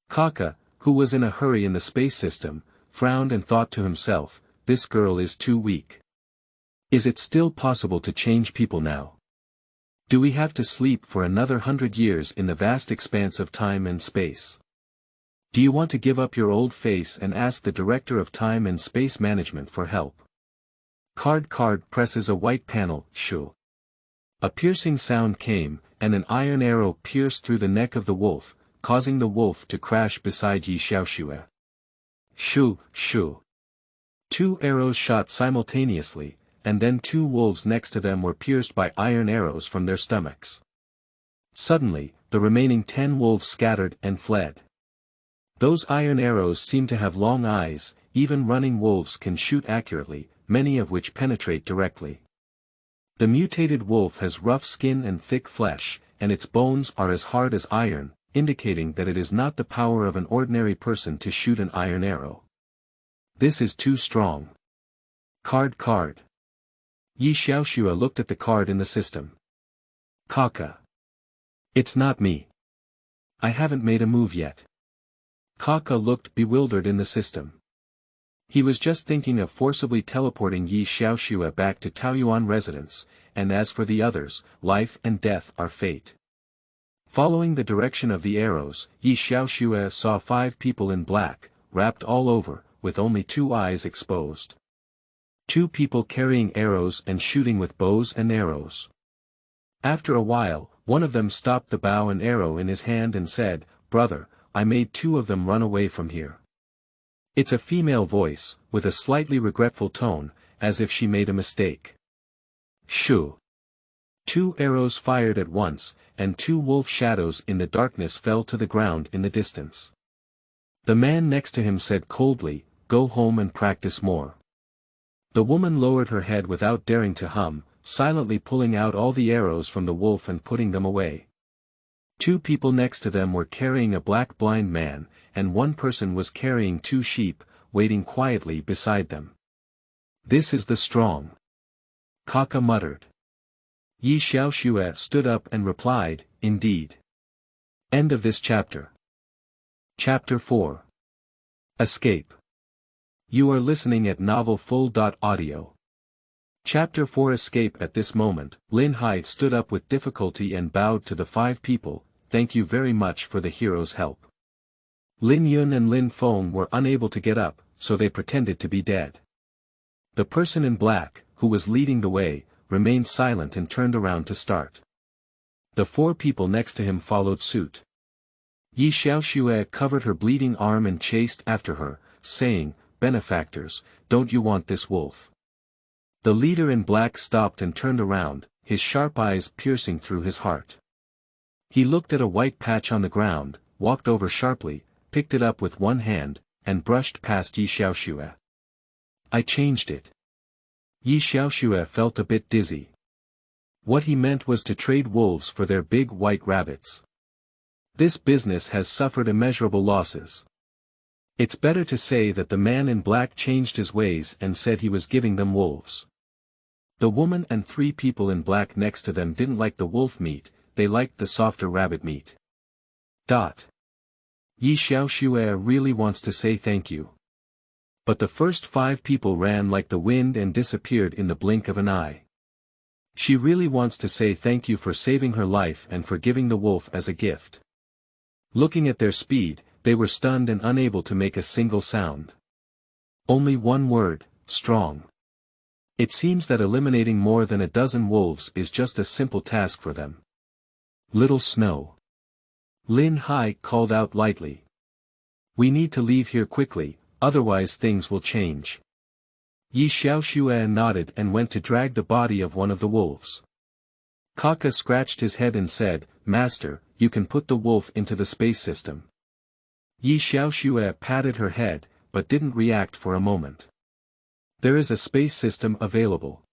Kaka, who was in a hurry in the space system, frowned and thought to himself, this girl is too weak. Is it still possible to change people now? Do we have to sleep for another 100 years in the vast expanse of time and space? Do you want to give up your old face and ask the Director of Time and Space Management for help? Card presses a white panel, shoo. A piercing sound came, and an iron arrow pierced through the neck of the wolf, causing the wolf to crash beside Yi Xiaoxue. Shoo. 2 arrows shot simultaneously, and then 2 wolves next to them were pierced by iron arrows from their stomachs. Suddenly, the remaining 10 wolves scattered and fled. Those iron arrows seem to have long eyes, even running wolves can shoot accurately, many of which penetrate directly. The mutated wolf has rough skin and thick flesh, and its bones are as hard as iron, indicating that it is not the power of an ordinary person to shoot an iron arrow. This is too strong. Card. Yi Xiaoxue looked at the card in the system. Kaka. It's not me. I haven't made a move yet. Kaka looked bewildered in the system. He was just thinking of forcibly teleporting Yi Xiaoxue back to Taoyuan residence, and as for the others, life and death are fate. Following the direction of the arrows, Yi Xiaoxue saw 5 people in black, wrapped all over, with only 2 eyes exposed. 2 people carrying arrows and shooting with bows and arrows. After a while, one of them stopped the bow and arrow in his hand and said, "Brother, I made 2 of them run away from here." It's a female voice, with a slightly regretful tone, as if she made a mistake. Shoo. 2 arrows fired at once, and 2 wolf shadows in the darkness fell to the ground in the distance. The man next to him said coldly, "Go home and practice more." The woman lowered her head without daring to hum, silently pulling out all the arrows from the wolf and putting them away. Two people next to them were carrying a black blind man, and one person was carrying two sheep, waiting quietly beside them. "This is the strong," Kaka muttered. Xiaoxue stood up and replied, "Indeed." End of this chapter. Chapter 4. Escape. You are listening at novelfull.audio. Chapter 4. Escape. At this moment, Lin Hai stood up with difficulty and bowed to the 5 people. "Thank you very much for the hero's help." Lin Yun and Lin Feng were unable to get up, so they pretended to be dead. The person in black, who was leading the way, remained silent and turned around to start. The 4 people next to him followed suit. Xiaoxue covered her bleeding arm and chased after her, saying, "Benefactors, don't you want this wolf?" The leader in black stopped and turned around, his sharp eyes piercing through his heart. He looked at a white patch on the ground, walked over sharply, picked it up with one hand, and brushed past Xiaoxue. "I changed it." Xiaoxue felt a bit dizzy. What he meant was to trade wolves for their big white rabbits. This business has suffered immeasurable losses. It's better to say that the man in black changed his ways and said he was giving them wolves. The woman and 3 people in black next to them didn't like the wolf meat, they liked the softer rabbit meat. Xiaoxue really wants to say thank you. But the first 5 people ran like the wind and disappeared in the blink of an eye. She really wants to say thank you for saving her life and for giving the wolf as a gift. Looking at their speed, they were stunned and unable to make a single sound. Only one word, strong. It seems that eliminating more than a dozen wolves is just a simple task for them. "Little Snow." Lin Hai called out lightly. "We need to leave here quickly, otherwise things will change." Xiaoxue nodded and went to drag the body of one of the wolves. Kaka scratched his head and said, "Master, you can put the wolf into the space system." Xiaoxue patted her head, but didn't react for a moment. "There is a space system available.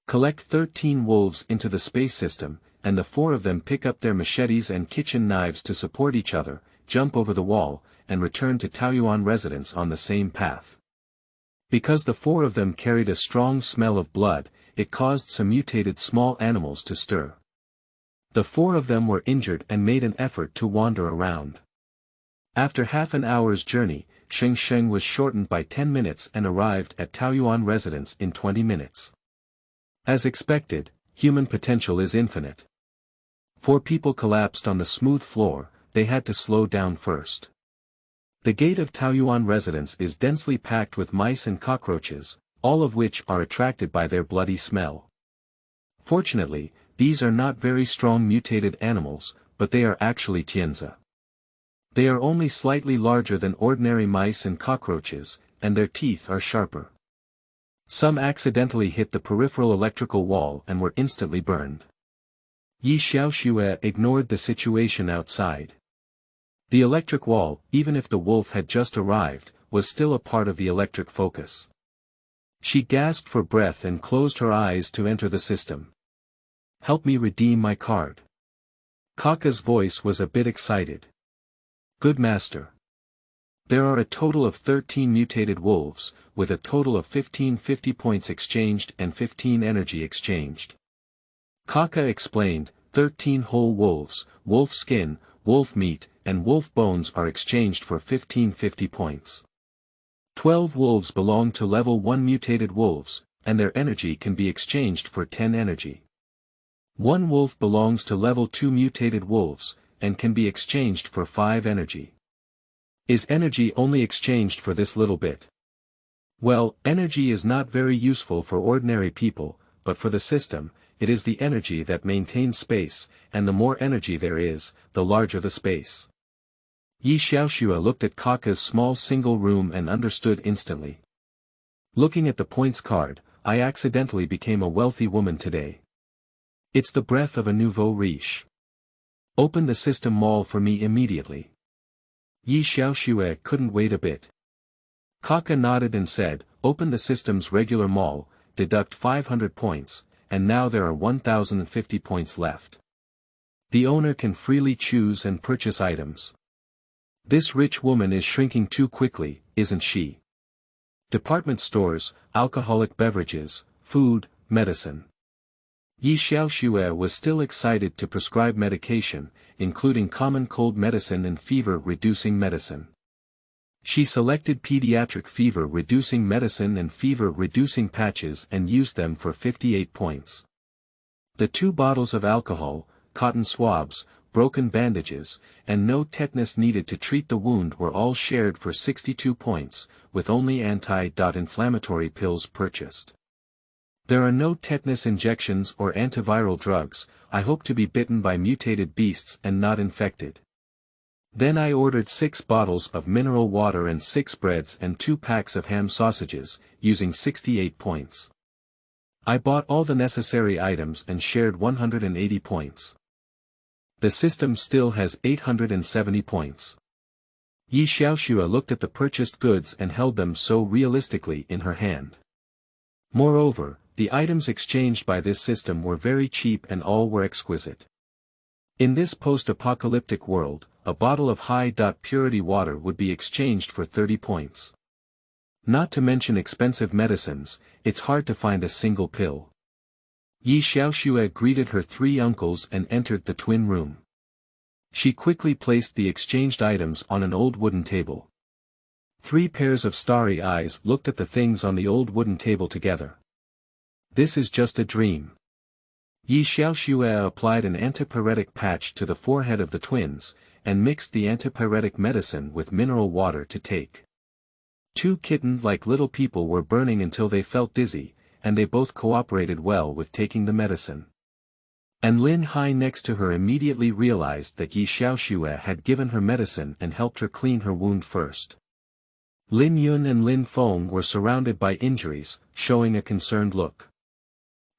Collect 13 wolves into the space system, and the 4 of them pick up their machetes and kitchen knives to support each other, jump over the wall, and return to Taoyuan residence on the same path." Because the 4 of them carried a strong smell of blood, it caused some mutated small animals to stir. The 4 of them were injured and made an effort to wander around. After half an hour's journey, Sheng was shortened by 10 minutes and arrived at Taoyuan residence in 20 minutes. As expected, human potential is infinite. 4 people collapsed on the smooth floor, they had to slow down first. The gate of Taoyuan residence is densely packed with mice and cockroaches, all of which are attracted by their bloody smell. Fortunately, these are not very strong mutated animals, but they are actually tianzi. They are only slightly larger than ordinary mice and cockroaches, and their teeth are sharper. Some accidentally hit the peripheral electrical wall and were instantly burned. Xiaoxue ignored the situation outside. The electric wall, even if the wolf had just arrived, was still a part of the electric focus. She gasped for breath and closed her eyes to enter the system. "Help me redeem my card." Kaka's voice was a bit excited. "Good master. There are a total of 13 mutated wolves, with a total of 15 50 points exchanged and 15 energy exchanged." Kaka explained, 13 whole wolves, wolf skin, wolf meat, and wolf bones are exchanged for 15 50 points. 12 wolves belong to level 1 mutated wolves, and their energy can be exchanged for 10 energy. 1 wolf belongs to level 2 mutated wolves, and can be exchanged for 5 energy. Is energy only exchanged for this little bit? Well, energy is not very useful for ordinary people, but for the system, it is the energy that maintains space, and the more energy there is, the larger the space. Xiaoxue looked at Kaka's small single room and understood instantly. Looking at the points card, I accidentally became a wealthy woman today. It's the breath of a nouveau riche. Open the system mall for me immediately. Xiaoxue couldn't wait a bit. Kaka nodded and said, open the system's regular mall, deduct 500 points, and now there are 1050 points left. The owner can freely choose and purchase items. This rich woman is shrinking too quickly, isn't she? Department stores, alcoholic beverages, food, medicine. Xiaoxue was still excited to prescribe medication, including common cold medicine and fever-reducing medicine. She selected pediatric fever-reducing medicine and fever-reducing patches and used them for 58 points. The 2 bottles of alcohol, cotton swabs, broken bandages, and no tetanus needed to treat the wound were all shared for 62 points, with only anti-inflammatory pills purchased. There are no tetanus injections or antiviral drugs. I hope to be bitten by mutated beasts and not infected. Then I ordered 6 bottles of mineral water and 6 breads and 2 packs of ham sausages, using 68 points. I bought all the necessary items and shared 180 points. The system still has 870 points. Xiaoxue looked at the purchased goods and held them so realistically in her hand. Moreover, the items exchanged by this system were very cheap and all were exquisite. In this post-apocalyptic world, a bottle of high-purity water would be exchanged for 30 points. Not to mention expensive medicines, it's hard to find a single pill. Xiaoxue greeted her 3 uncles and entered the twin room. She quickly placed the exchanged items on an old wooden table. 3 pairs of starry eyes looked at the things on the old wooden table together. This is just a dream. Xiaoxue applied an antipyretic patch to the forehead of the twins, and mixed the antipyretic medicine with mineral water to take. 2 kitten-like little people were burning until they felt dizzy, and they both cooperated well with taking the medicine. And Lin Hai next to her immediately realized that Xiaoxue had given her medicine and helped her clean her wound first. Lin Yun and Lin Feng were surrounded by injuries, showing a concerned look.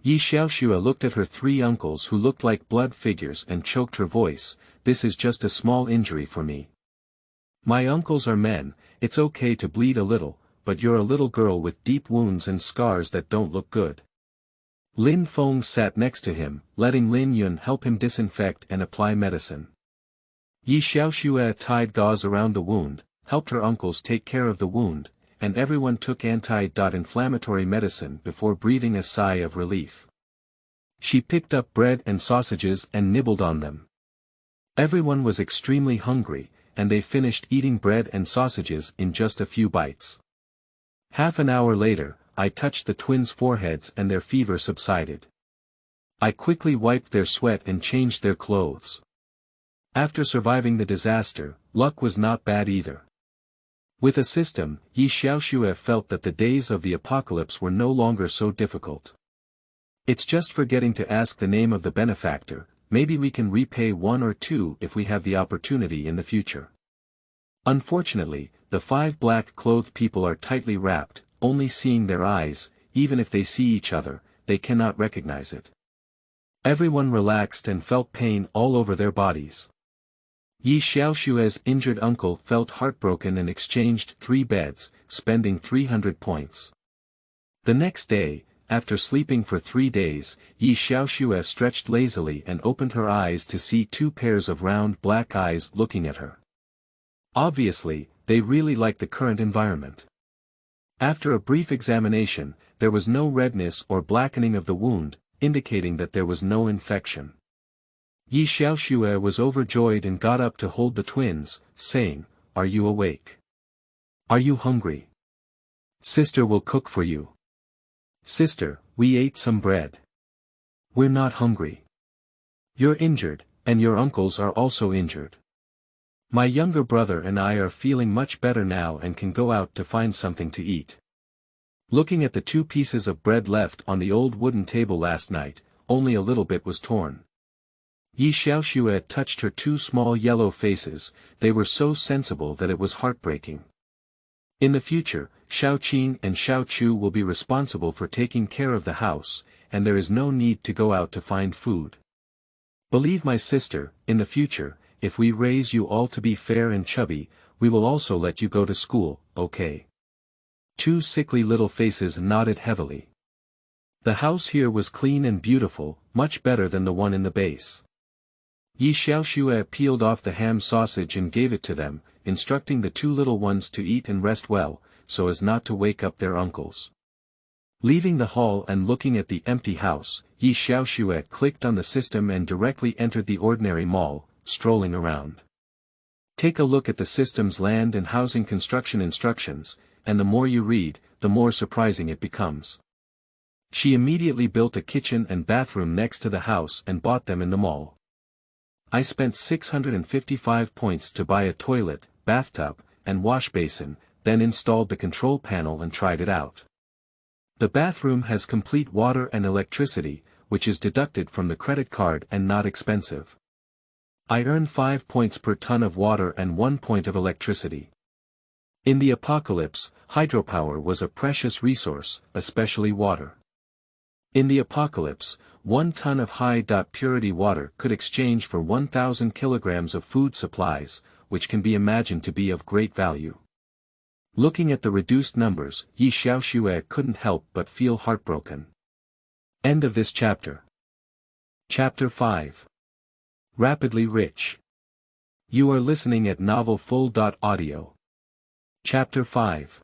Xiaoxue looked at her 3 uncles who looked like blood figures and choked her voice, "This is just a small injury for me. My uncles are men, it's okay to bleed a little, but you're a little girl with deep wounds and scars that don't look good." Lin Feng sat next to him, letting Lin Yun help him disinfect and apply medicine. Xiaoxue tied gauze around the wound, helped her uncles take care of the wound, and everyone took anti-inflammatory medicine before breathing a sigh of relief. She picked up bread and sausages and nibbled on them. Everyone was extremely hungry, and they finished eating bread and sausages in just a few bites. Half an hour later, I touched the twins' foreheads and their fever subsided. I quickly wiped their sweat and changed their clothes. After surviving the disaster, luck was not bad either. With a system, Xiaoxue felt that the days of the apocalypse were no longer so difficult. It's just forgetting to ask the name of the benefactor. Maybe we can repay 1 or 2 if we have the opportunity in the future. Unfortunately, the 5 black-clothed people are tightly wrapped, only seeing their eyes. Even if they see each other, they cannot recognize it. Everyone relaxed and felt pain all over their bodies. Xiaoxue's injured uncle felt heartbroken and exchanged 3 beds, spending 300 points. The next day, after sleeping for 3 days, Xiaoxue stretched lazily and opened her eyes to see 2 pairs of round black eyes looking at her. Obviously, they really liked the current environment. After a brief examination, there was no redness or blackening of the wound, indicating that there was no infection. Xiaoxue was overjoyed and got up to hold the twins, saying, "Are you awake? Are you hungry? Sister will cook for you." "Sister, we ate some bread. We're not hungry." "You're injured, and your uncles are also injured. My younger brother and I are feeling much better now and can go out to find something to eat." Looking at the 2 pieces of bread left on the old wooden table last night, only a little bit was torn. Xiaoxue touched her 2 small yellow faces. They were so sensible that it was heartbreaking. In the future, Xiaoqing and Xiaochu will be responsible for taking care of the house, and there is no need to go out to find food. Believe my sister, in the future, if we raise you all to be fair and chubby, we will also let you go to school, okay? Two sickly little faces nodded heavily. The house here was clean and beautiful, much better than the one in the base. Xiaoxue peeled off the ham sausage and gave it to them, instructing the two little ones to eat and rest well, so as not to wake up their uncles. Leaving the hall and looking at the empty house, Xiaoxue clicked on the system and directly entered the ordinary mall, strolling around. Take a look at the system's land and housing construction instructions, and the more you read, the more surprising it becomes. She immediately built a kitchen and bathroom next to the house and bought them in the mall. I spent 655 points to buy a toilet, bathtub, and wash basin, then installed the control panel and tried it out. The bathroom has complete water and electricity, which is deducted from the credit card and not expensive. I earned 5 points per ton of water and 1 point of electricity. In the apocalypse, hydropower was a precious resource, especially water. In the apocalypse, 1 ton of high-purity water could exchange for 1,000 kilograms of food supplies, which can be imagined to be of great value. Looking at the reduced numbers, Xiaoxue couldn't help but feel heartbroken. End of this chapter. Chapter 5. Rapidly Rich. You are listening at novelfull.audio. Chapter 5.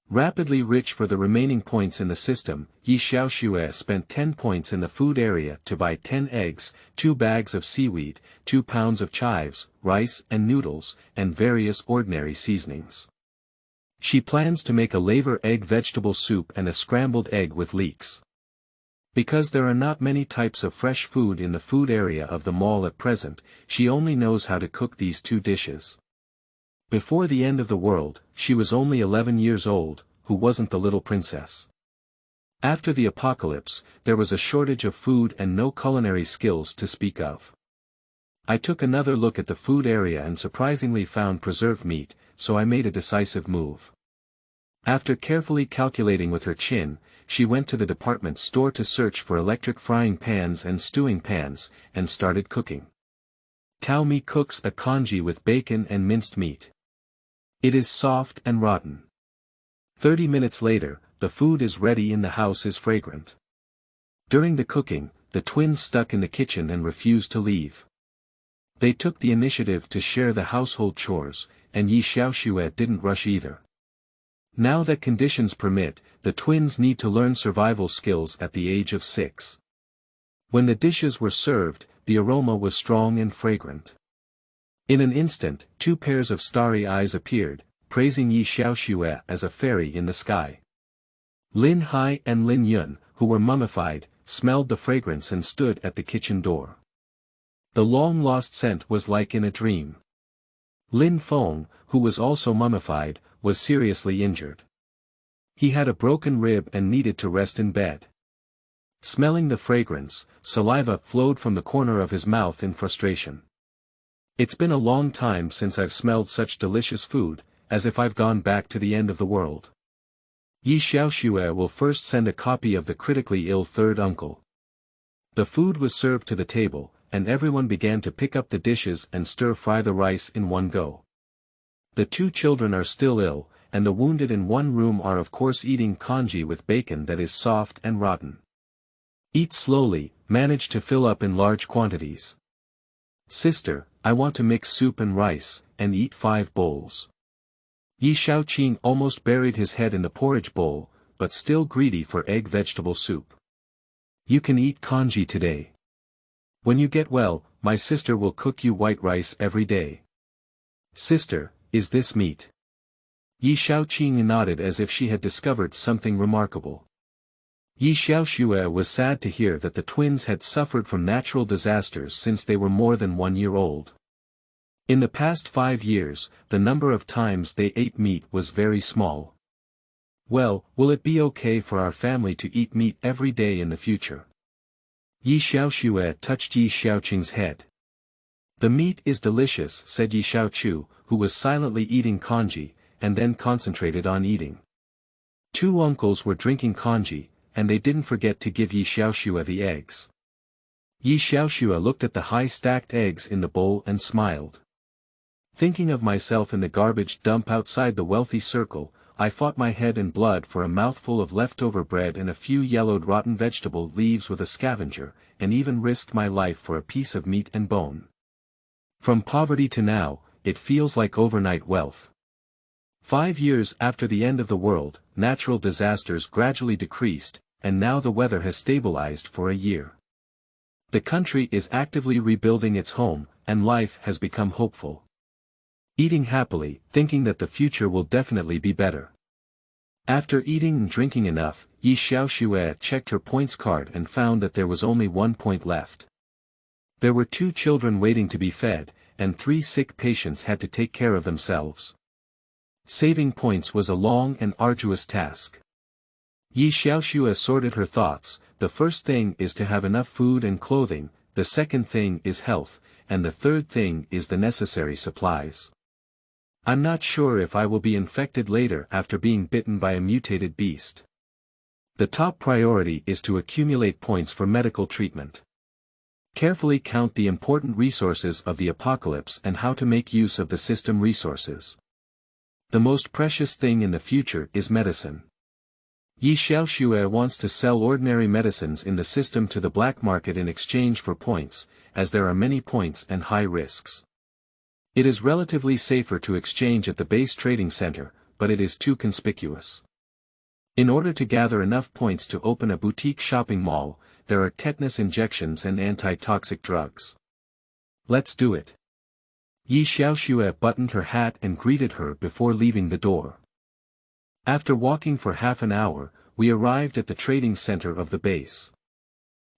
Rapidly Rich. For the remaining points in the system, Xiaoxue spent 10 points in the food area to buy 10 eggs, 2 bags of seaweed, 2 pounds of chives, rice and noodles, and various ordinary seasonings. She plans to make a laver egg vegetable soup and a scrambled egg with leeks. Because there are not many types of fresh food in the food area of the mall at present, she only knows how to cook these 2 dishes. Before the end of the world, she was only 11 years old, who wasn't the little princess. After the apocalypse, there was a shortage of food and no culinary skills to speak of. I took another look at the food area and surprisingly found preserved meat, so I made a decisive move. After carefully calculating with her chin, she went to the department store to search for electric frying pans and stewing pans, and started cooking. Tao Mi cooks a congee with bacon and minced meat. It is soft and rotten. 30 minutes later, the food is ready and the house is fragrant. During the cooking, the twins stuck in the kitchen and refused to leave. They took the initiative to share the household chores, and Xiaoxue didn't rush either. Now that conditions permit, the twins need to learn survival skills at the age of 6. When the dishes were served, the aroma was strong and fragrant. In an instant, 2 pairs of starry eyes appeared, praising Xiaoxue as a fairy in the sky. Lin Hai and Lin Yun, who were mummified, smelled the fragrance and stood at the kitchen door. The long-lost scent was like in a dream. Lin Feng, who was also mummified, was seriously injured. He had a broken rib and needed to rest in bed. Smelling the fragrance, saliva flowed from the corner of his mouth in frustration. It's been a long time since I've smelled such delicious food, as if I've gone back to the end of the world. Xiaoxue will first send a copy of the critically ill third uncle. The food was served to the table, and everyone began to pick up the dishes and stir-fry the rice in one go. The 2 children are still ill, and the wounded in one room are of course eating congee with bacon that is soft and rotten. Eat slowly, manage to fill up in large quantities. Sister, I want to mix soup and rice, and eat 5 bowls. Xiaoqing almost buried his head in the porridge bowl, but still greedy for egg vegetable soup. You can eat congee today. When you get well, my sister will cook you white rice every day. Sister, is this meat? Xiaoqing nodded as if she had discovered something remarkable. Xiaoxue was sad to hear that the twins had suffered from natural disasters since they were more than 1 year old. In the past 5 years, the number of times they ate meat was very small. Well, will it be okay for our family to eat meat every day in the future? Xiaoxue touched Xiaoqing's head. The meat is delicious, said Xiaoqu, who was silently eating congee, and then concentrated on eating. 2 uncles were drinking congee, and they didn't forget to give Xiaoxue the eggs. Xiaoxue looked at the high-stacked eggs in the bowl and smiled. Thinking of myself in the garbage dump outside the wealthy circle, I fought my head in blood for a mouthful of leftover bread and a few yellowed rotten vegetable leaves with a scavenger, and even risked my life for a piece of meat and bone. From poverty to now, it feels like overnight wealth. 5 years after the end of the world, natural disasters gradually decreased, and now the weather has stabilized for a year. The country is actively rebuilding its home, and life has become hopeful. Eating happily, thinking that the future will definitely be better. After eating and drinking enough, Xiaoxue checked her points card and found that there was only 1 point left. There were 2 children waiting to be fed, and 3 sick patients had to take care of themselves. Saving points was a long and arduous task. Xiaoxue sorted her thoughts. The first thing is to have enough food and clothing, the second thing is health, and the third thing is the necessary supplies. I'm not sure if I will be infected later after being bitten by a mutated beast. The top priority is to accumulate points for medical treatment. Carefully count the important resources of the apocalypse and how to make use of the system resources. The most precious thing in the future is medicine. Xiaoxue wants to sell ordinary medicines in the system to the black market in exchange for points, as there are many points and high risks. It is relatively safer to exchange at the base trading center, but it is too conspicuous. In order to gather enough points to open a boutique shopping mall, there are tetanus injections and anti-toxic drugs. Let's do it. Xiaoxue buttoned her hat and greeted her before leaving the door. After walking for half an hour, we arrived at the trading center of the base.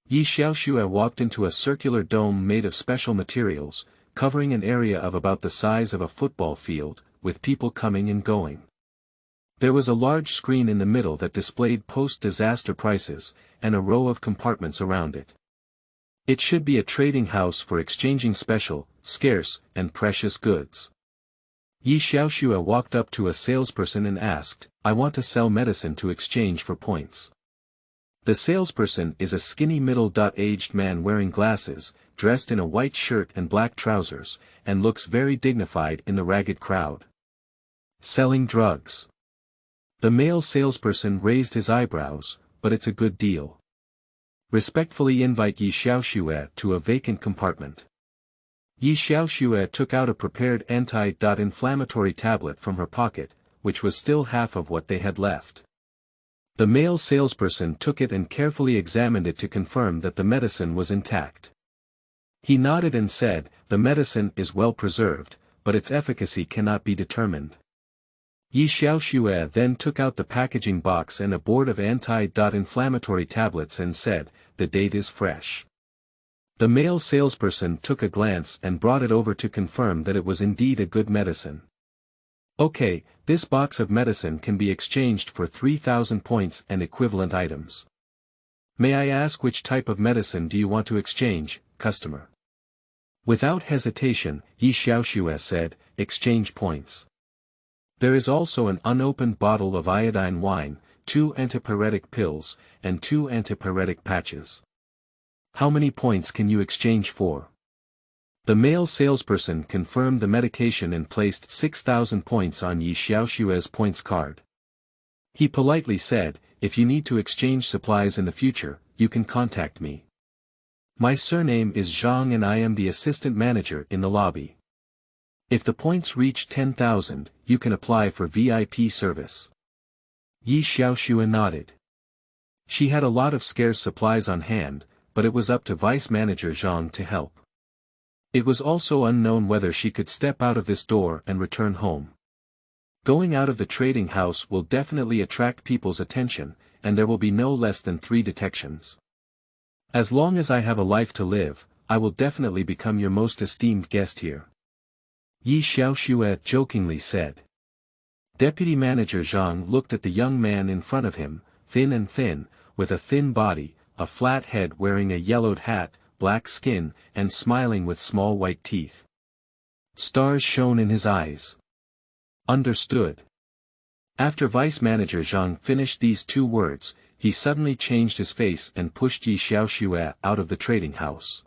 Xiaoxue walked into a circular dome made of special materials, covering an area of about the size of a football field, with people coming and going. There was a large screen in the middle that displayed post-disaster prices, and a row of compartments around it. It should be a trading house for exchanging special, scarce, and precious goods. Xiaoxue walked up to a salesperson and asked, "I want to sell medicine to exchange for points." The salesperson is a skinny middle-aged man wearing glasses, dressed in a white shirt and black trousers, and looks very dignified in the ragged crowd. Selling drugs. The male salesperson raised his eyebrows, but it's a good deal. Respectfully invite Xiaoxue to a vacant compartment. Xiaoxue took out a prepared anti-inflammatory tablet from her pocket, which was still half of what they had left. The male salesperson took it and carefully examined it to confirm that the medicine was intact. He nodded and said, "The medicine is well preserved, but its efficacy cannot be determined." Xiaoxue then took out the packaging box and a board of anti-inflammatory tablets and said, "The date is fresh." The male salesperson took a glance and brought it over to confirm that it was indeed a good medicine. "Okay, this box of medicine can be exchanged for 3,000 points and equivalent items. May I ask which type of medicine do you want to exchange, customer?" Without hesitation, Xiaoxue said, "Exchange points." There is also an unopened bottle of iodine wine, 2 antipyretic pills, and 2 antipyretic patches. How many points can you exchange for? The male salesperson confirmed the medication and placed 6,000 points on Xiaoxue's points card. He politely said, "If you need to exchange supplies in the future, you can contact me. My surname is Zhang and I am the assistant manager in the lobby. If the points reach 10,000, you can apply for VIP service." Xiaoxue nodded. She had a lot of scarce supplies on hand, but it was up to Vice Manager Zhang to help. It was also unknown whether she could step out of this door and return home. Going out of the trading house will definitely attract people's attention, and there will be no less than 3 detections. As long as I have a life to live, I will definitely become your most esteemed guest here. Xiaoxue jokingly said. Deputy Manager Zhang looked at the young man in front of him, thin, with a thin body, a flat head wearing a yellowed hat, black skin, and smiling with small white teeth. Stars shone in his eyes. Understood. After Vice Manager Zhang finished these 2 words, he suddenly changed his face and pushed Xiaoxue out of the trading house.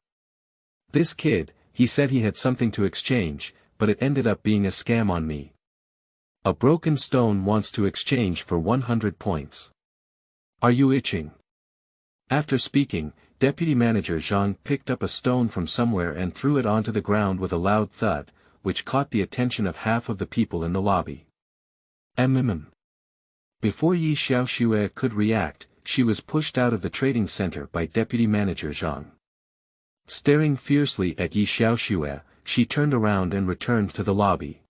This kid, he said he had something to exchange, but it ended up being a scam on me. A broken stone wants to exchange for 100 points. Are you itching? After speaking, Deputy Manager Zhang picked up a stone from somewhere and threw it onto the ground with a loud thud, which caught the attention of half of the people in the lobby. Before Xiaoxue could react, she was pushed out of the trading center by Deputy Manager Zhang. Staring fiercely at Xiaoxue, she turned around and returned to the lobby.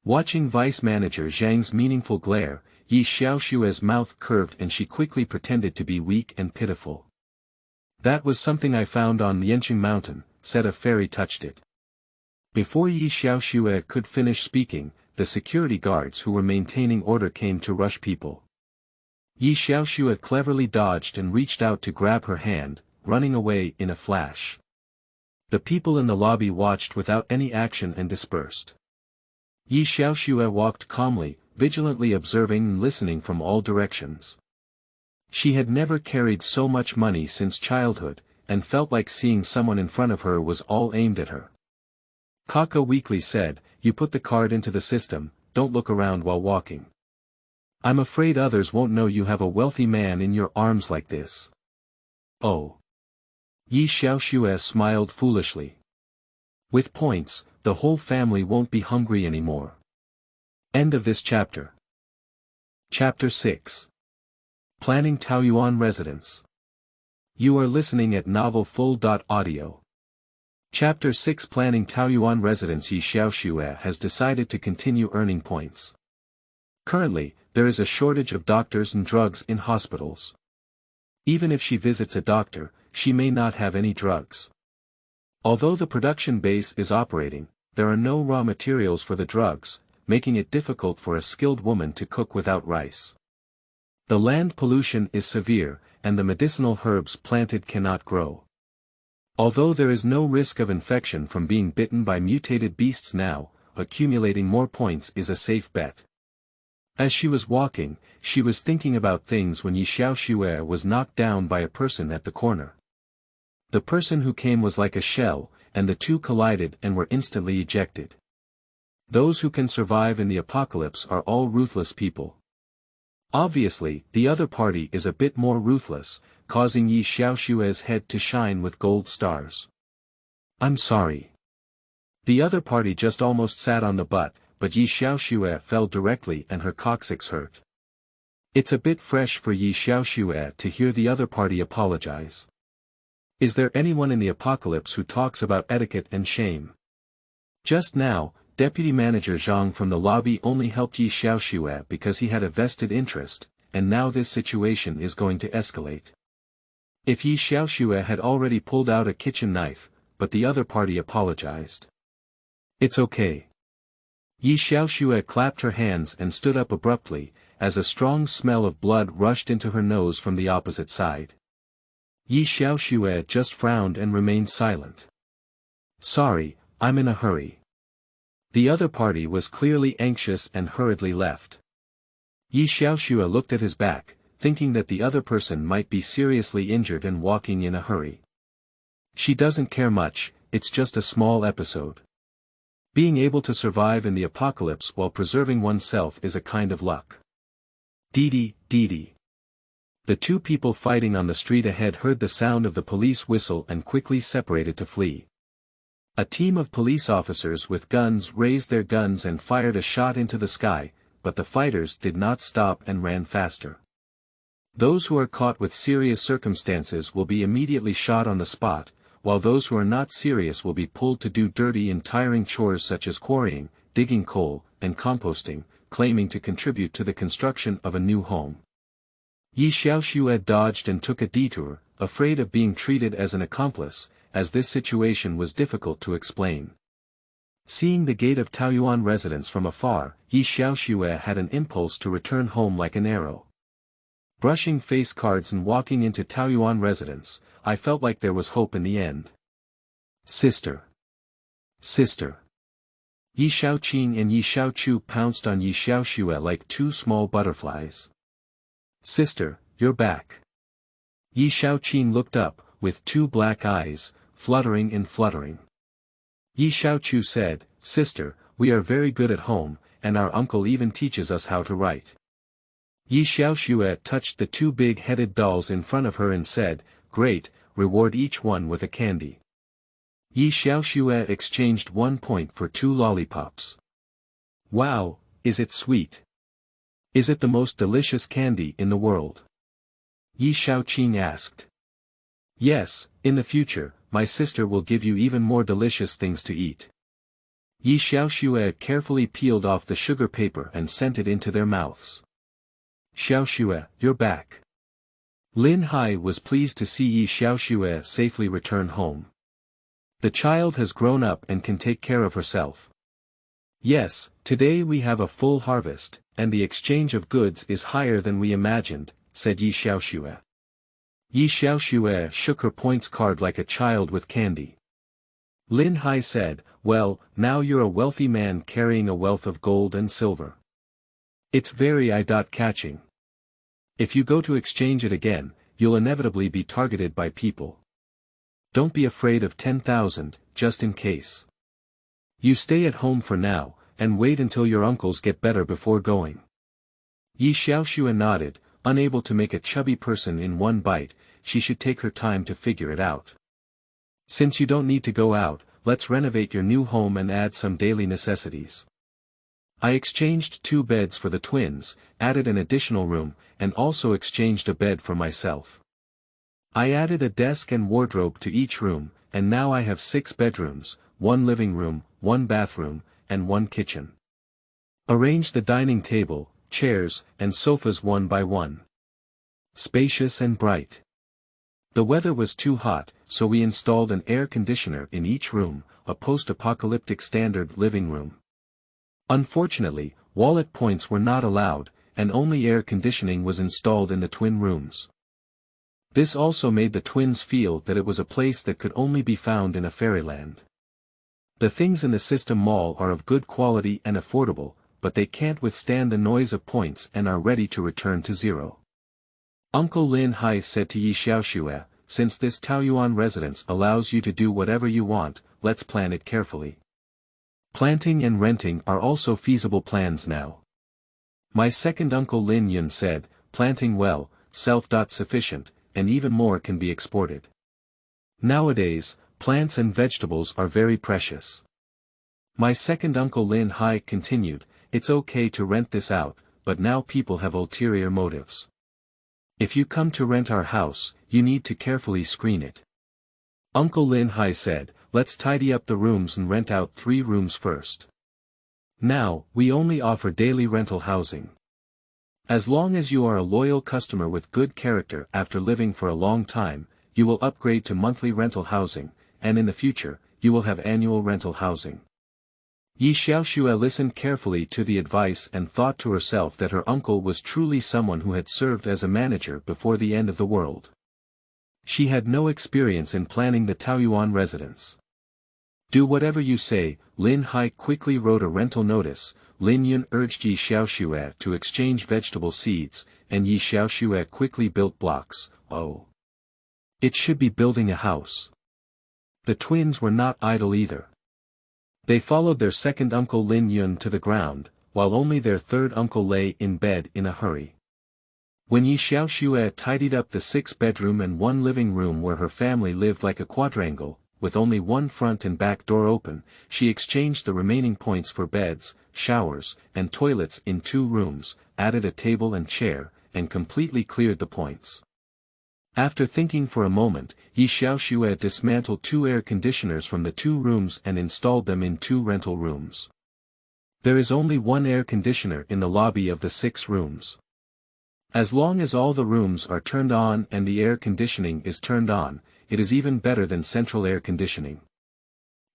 Watching Vice Manager Zhang's meaningful glare, Xiaoxue's mouth curved and she quickly pretended to be weak and pitiful. That was something I found on Lianqing Mountain, said a fairy touched it. Before Xiaoxue could finish speaking, the security guards who were maintaining order came to rush people. Xiaoxue cleverly dodged and reached out to grab her hand, running away in a flash. The people in the lobby watched without any action and dispersed. Xiaoxue walked calmly, vigilantly observing and listening from all directions. She had never carried so much money since childhood, and felt like seeing someone in front of her was all aimed at her. Kaka weakly said, "You put the card into the system, don't look around while walking. I'm afraid others won't know you have a wealthy man in your arms like this." Oh. Xiaoxue smiled foolishly. With points, the whole family won't be hungry anymore. End of this chapter. Chapter 6. Planning Taoyuan Residence. You are listening at novelfull.audio. Chapter 6 Planning Taoyuan Residence. Xiaoxue has decided to continue earning points. Currently, there is a shortage of doctors and drugs in hospitals. Even if she visits a doctor, she may not have any drugs. Although the production base is operating, there are no raw materials for the drugs, making it difficult for a skilled woman to cook without rice. The land pollution is severe, and the medicinal herbs planted cannot grow. Although there is no risk of infection from being bitten by mutated beasts now, accumulating more points is a safe bet. As she was walking, she was thinking about things when Xiaoxue was knocked down by a person at the corner. The person who came was like a shell, and the two collided and were instantly ejected. Those who can survive in the apocalypse are all ruthless people. Obviously, the other party is a bit more ruthless, causing Xiaoxue's head to shine with gold stars. "I'm sorry." The other party just almost sat on the butt, but Xiaoxue fell directly and her coccyx hurt. It's a bit fresh for Xiaoxue to hear the other party apologize. Is there anyone in the apocalypse who talks about etiquette and shame? Just now, Deputy Manager Zhang from the lobby only helped Xiaoxue because he had a vested interest, and now this situation is going to escalate. If Xiaoxue had already pulled out a kitchen knife, but the other party apologized. "It's okay." Xiaoxue clapped her hands and stood up abruptly, as a strong smell of blood rushed into her nose from the opposite side. Xiaoxue just frowned and remained silent. "Sorry, I'm in a hurry." The other party was clearly anxious and hurriedly left. Xiaoxue looked at his back, thinking that the other person might be seriously injured and walking in a hurry. She doesn't care much, it's just a small episode. Being able to survive in the apocalypse while preserving oneself is a kind of luck. Dee dee. The two people fighting on the street ahead heard the sound of the police whistle and quickly separated to flee. A team of police officers with guns raised their guns and fired a shot into the sky, but the fighters did not stop and ran faster. Those who are caught with serious circumstances will be immediately shot on the spot, while those who are not serious will be pulled to do dirty and tiring chores such as quarrying, digging coal, and composting, claiming to contribute to the construction of a new home. Xiaoxue dodged and took a detour, afraid of being treated as an accomplice, as this situation was difficult to explain. Seeing the gate of Taoyuan residence from afar, Xiaoxue had an impulse to return home like an arrow. Brushing face cards and walking into Taoyuan residence, I felt like there was hope in the end. Sister. Yi Shaoqing and Yi Shaochu pounced on Yi Xiaoxue like two small butterflies. "Sister, you're back." Yi Shaoqing looked up, with two black eyes, fluttering. Yi Shaochu said, "Sister, we are very good at home, and our uncle even teaches us how to write. Xiaoxue touched the two big-headed dolls in front of her and said, "Great, reward each one with a candy." Xiaoxue exchanged 1 point for 2 lollipops. "Wow, is it sweet? Is it the most delicious candy in the world?" Yi Shaoqing asked. "Yes, in the future, my sister will give you even more delicious things to eat." Yi Xiaoxue carefully peeled off the sugar paper and sent it into their mouths. "Xiaoxue, you're back." Lin Hai was pleased to see Yi Xiaoxue safely return home. "The child has grown up and can take care of herself." "Yes, today we have a full harvest, and the exchange of goods is higher than we imagined," said Yi Xiaoxue. Yi Xiaoxue shook her points card like a child with candy. Lin Hai said, "Well, now you're a wealthy man carrying a wealth of gold and silver. It's very eye-catching. If you go to exchange it again, you'll inevitably be targeted by people. Don't be afraid of 10,000, just in case. You stay at home for now, and wait until your uncles get better before going." Yi Xiaoxue nodded, unable to make a chubby person in one bite. She should take her time to figure it out. "Since you don't need to go out, let's renovate your new home and add some daily necessities." I exchanged 2 beds for the twins, added an additional room, and also exchanged a bed for myself. I added a desk and wardrobe to each room, and now I have 6 bedrooms, 1 living room, 1 bathroom, and 1 kitchen. Arrange the dining table, chairs, and sofas one by one. Spacious and bright. The weather was too hot, so we installed an air conditioner in each room, a post-apocalyptic standard living room. Unfortunately, wallet points were not allowed, and only air conditioning was installed in the twin rooms. This also made the twins feel that it was a place that could only be found in a fairyland. The things in the system mall are of good quality and affordable, but they can't withstand the noise of points and are ready to return to zero. Uncle Lin Hai said to Yi Xiaoxue, "Since this Taoyuan residence allows you to do whatever you want, let's plan it carefully. Planting and renting are also feasible plans now." My second uncle Lin Yun said, "Planting well, self-sufficient, and even more can be exported. Nowadays, plants and vegetables are very precious." My second uncle Lin Hai continued, "It's okay to rent this out, but now people have ulterior motives. If you come to rent our house, you need to carefully screen it." Uncle Lin Hai said, "Let's tidy up the rooms and rent out 3 rooms first. Now, we only offer daily rental housing. As long as you are a loyal customer with good character after living for a long time, you will upgrade to monthly rental housing, and in the future, you will have annual rental housing." Yi Xiaoxue listened carefully to the advice and thought to herself that her uncle was truly someone who had served as a manager before the end of the world. She had no experience in planning the Taoyuan residence. "Do whatever you say," Lin Hai quickly wrote a rental notice. Lin Yun urged Yi Xiaoxue to exchange vegetable seeds, and Yi Xiaoxue quickly built blocks. Oh! It should be building a house. The twins were not idle either. They followed their second uncle Lin Yun to the ground, while only their third uncle lay in bed in a hurry. When Yi Xiaoxue tidied up the 6-bedroom and 1 living room where her family lived like a quadrangle, with only 1 front and back door open, she exchanged the remaining points for beds, showers, and toilets in 2 rooms, added a table and chair, and completely cleared the points. After thinking for a moment, Yi Xiaoxue dismantled 2 air conditioners from the 2 rooms and installed them in 2 rental rooms. There is only 1 air conditioner in the lobby of the 6 rooms. As long as all the rooms are turned on and the air conditioning is turned on, it is even better than central air conditioning.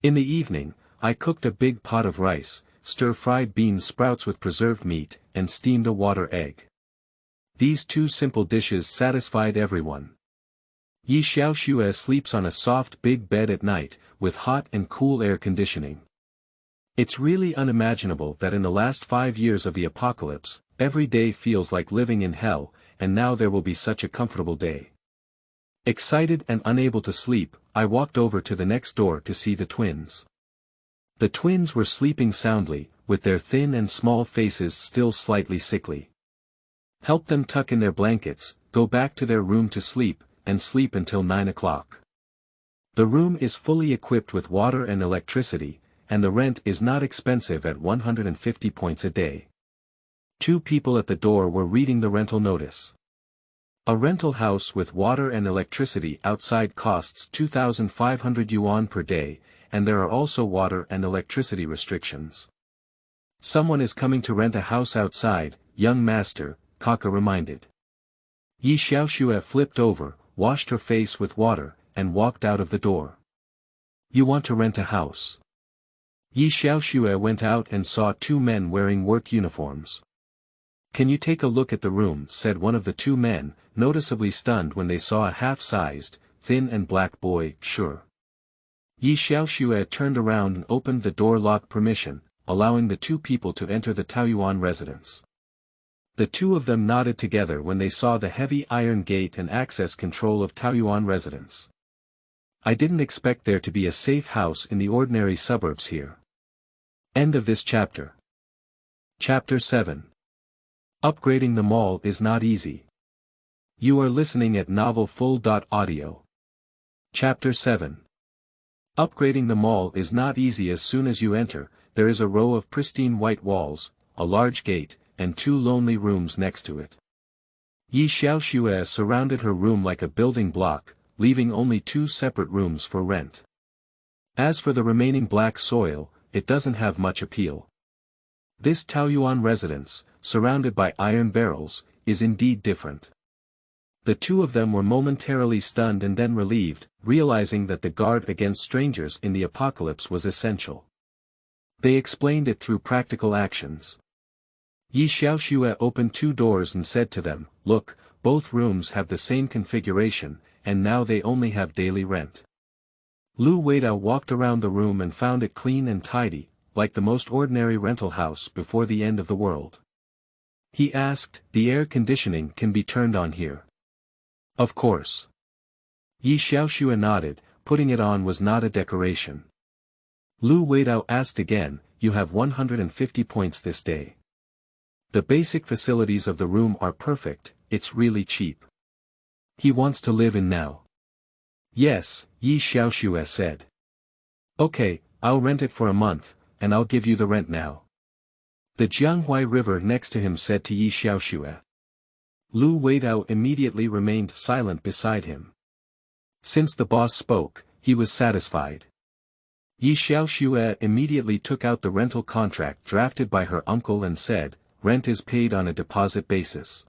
In the evening, I cooked a big pot of rice, stir-fried bean sprouts with preserved meat, and steamed a water egg. These 2 simple dishes satisfied everyone. Yi Xiaoxue sleeps on a soft big bed at night, with hot and cool air conditioning. It's really unimaginable that in the last 5 years of the apocalypse, every day feels like living in hell, and now there will be such a comfortable day. Excited and unable to sleep, I walked over to the next door to see the twins. The twins were sleeping soundly, with their thin and small faces still slightly sickly. Help them tuck in their blankets, go back to their room to sleep, and sleep until 9 o'clock. The room is fully equipped with water and electricity, and the rent is not expensive at 150 points a day. 2 people at the door were reading the rental notice. A rental house with water and electricity outside costs 2,500 yuan per day, and there are also water and electricity restrictions. Someone is coming to rent a house outside, young master, Kaka reminded. Xiaoxue flipped over, washed her face with water, and walked out of the door. You want to rent a house? Xiaoxue went out and saw 2 men wearing work uniforms. Can you take a look at the room? Said one of the 2 men, noticeably stunned when they saw a half-sized, thin and black boy. Sure. Xiaoxue turned around and opened the door lock permission, allowing the 2 people to enter the Taoyuan residence. The 2 of them nodded together when they saw the heavy iron gate and access control of Taoyuan residence. I didn't expect there to be a safe house in the ordinary suburbs here. End of this chapter. Chapter 7. Upgrading the mall is not easy. You are listening at novelfull.audio. Chapter 7. Upgrading the mall is not easy. As soon as you enter, there is a row of pristine white walls, a large gate, and 2 lonely rooms next to it. Xiaoxue surrounded her room like a building block, leaving only 2 separate rooms for rent. As for the remaining black soil, it doesn't have much appeal. This Taoyuan residence, surrounded by iron barrels, is indeed different. The 2 of them were momentarily stunned and then relieved, realizing that the guard against strangers in the apocalypse was essential. They explained it through practical actions. Xiaoxue opened 2 doors and said to them, look, both rooms have the same configuration, and now they only have daily rent. Lu Weidao walked around the room and found it clean and tidy, like the most ordinary rental house before the end of the world. He asked, the air conditioning can be turned on here? Of course. Xiaoxue nodded, putting it on was not a decoration. Lu Weidao asked again, you have 150 points this day. The basic facilities of the room are perfect, it's really cheap. He wants to live in now. Yes, Xiaoxue said. Okay, I'll rent it for a month, and I'll give you the rent now. The Jianghuai River next to him said to Xiaoxue. Lu Weidao immediately remained silent beside him. Since the boss spoke, he was satisfied. Xiaoxue immediately took out the rental contract drafted by her uncle and said, rent is paid on a deposit basis.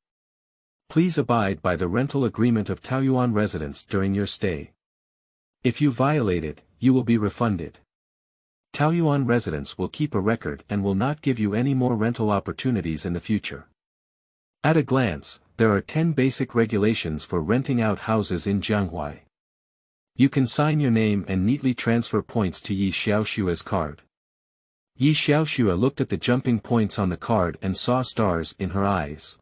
Please abide by the rental agreement of Taoyuan residents during your stay. If you violate it, you will be refunded. Taoyuan residents will keep a record and will not give you any more rental opportunities in the future. At a glance, there are 10 basic regulations for renting out houses in Jianghuai. You can sign your name and neatly transfer points to Xiaoxue's card. Xiaoxue looked at the jumping points on the card and saw stars in her eyes.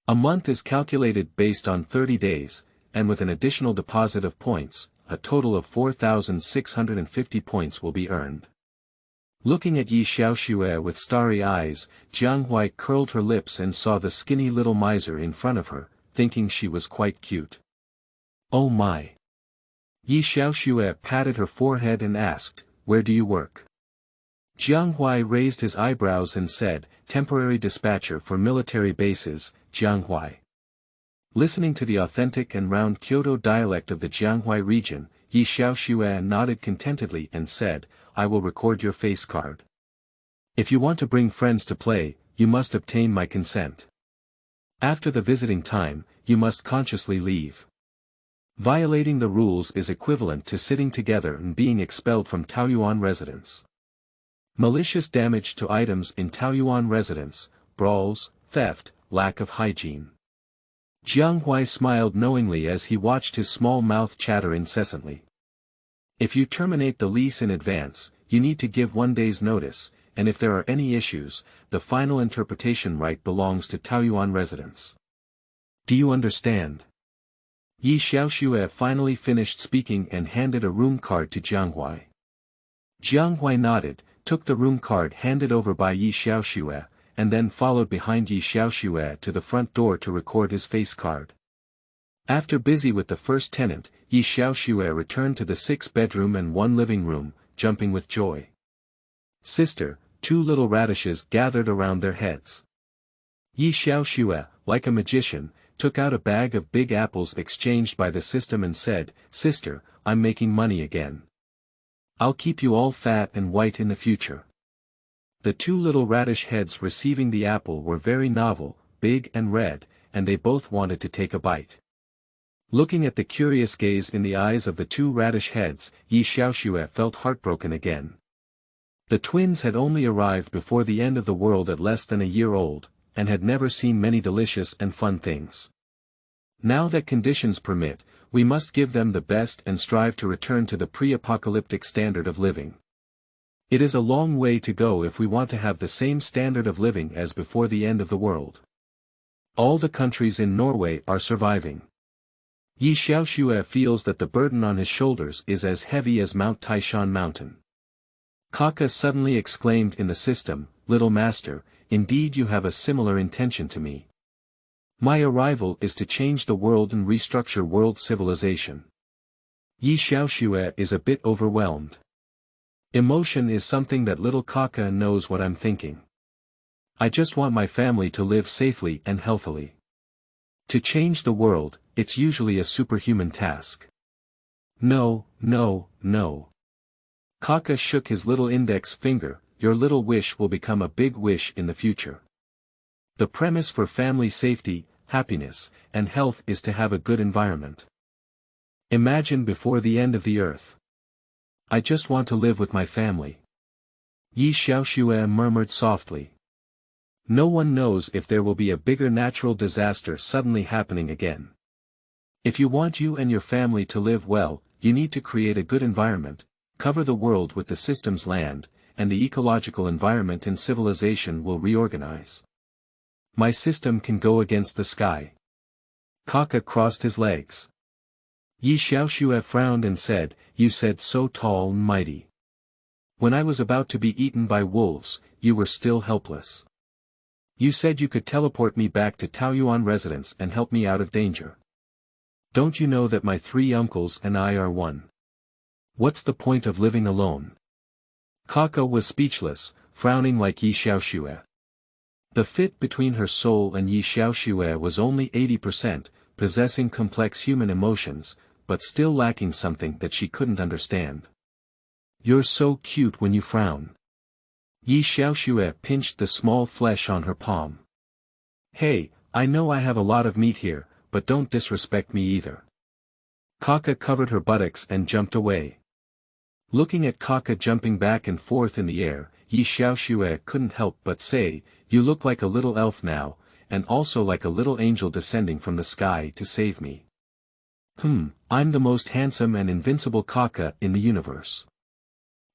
A month is calculated based on 30 days, and with an additional deposit of points, a total of 4,650 points will be earned. Looking at Xiaoxue with starry eyes, Jianghuai curled her lips and saw the skinny little miser in front of her, thinking she was quite cute. Oh my! Xiaoxue patted her forehead and asked, where do you work? Jianghuai raised his eyebrows and said, temporary dispatcher for military bases, Jianghuai. Listening to the authentic and round Kyoto dialect of the Jianghuai region, Xiaoxue nodded contentedly and said, I will record your face card. If you want to bring friends to play, you must obtain my consent. After the visiting time, you must consciously leave. Violating the rules is equivalent to sitting together and being expelled from Taoyuan residence. Malicious damage to items in Taoyuan residence, brawls, theft, lack of hygiene. Jianghuai smiled knowingly as he watched his small mouth chatter incessantly. If you terminate the lease in advance, you need to give 1 day's notice, and if there are any issues, the final interpretation right belongs to Taoyuan residents. Do you understand? Xiaoxue finally finished speaking and handed a room card to Jianghuai. Jianghuai nodded, took the room card handed over by Xiaoxue, and then followed behind Xiaoxue to the front door to record his face card. After busy with the first tenant, Xiaoxue returned to the 6-bedroom and 1 living room, jumping with joy. Sister, 2 little radishes gathered around their heads. Xiaoxue, like a magician, took out a bag of big apples exchanged by the system and said, "Sister, I'm making money again. I'll keep you all fat and white in the future." The 2 little radish heads receiving the apple were very novel, big and red, and they both wanted to take a bite. Looking at the curious gaze in the eyes of the 2 radish heads, Xiaoxue felt heartbroken again. The twins had only arrived before the end of the world at less than a year old, and had never seen many delicious and fun things. Now that conditions permit, we must give them the best and strive to return to the pre-apocalyptic standard of living. It is a long way to go if we want to have the same standard of living as before the end of the world. All the countries in Norway are surviving. Xiaoxue feels that the burden on his shoulders is as heavy as Mount Taishan mountain. Kaka suddenly exclaimed in the system, "Little master, indeed you have a similar intention to me. My arrival is to change the world and restructure world civilization." Xiaoxue is a bit overwhelmed. Emotion is something that little Kaka knows what I'm thinking. I just want my family to live safely and healthily. To change the world, it's usually a superhuman task. No, no, no. Kaka shook his little index finger. Your little wish will become a big wish in the future. The premise for family safety, happiness, and health is to have a good environment. Imagine before the end of the earth. I just want to live with my family. Xiaoxue murmured softly. No one knows if there will be a bigger natural disaster suddenly happening again. If you want you and your family to live well, you need to create a good environment, cover the world with the system's land, and the ecological environment and civilization will reorganize. My system can go against the sky. Kaka crossed his legs. Xiaoxue frowned and said, "You said so tall and mighty. When I was about to be eaten by wolves, you were still helpless. You said you could teleport me back to Taoyuan residence and help me out of danger. Don't you know that my 3 uncles and I are one? What's the point of living alone?" Kaka was speechless, frowning like Xiaoxue. The fit between her soul and Xiaoxue was only 80%, possessing complex human emotions, but still lacking something that she couldn't understand. "You're so cute when you frown." Xiaoxue pinched the small flesh on her palm. "Hey, I know I have a lot of meat here, but don't disrespect me either." Kaka covered her buttocks and jumped away. Looking at Kaka jumping back and forth in the air, Xiaoxue couldn't help but say, "You look like a little elf now, and also like a little angel descending from the sky to save me. I'm the most handsome and invincible Kaka in the universe.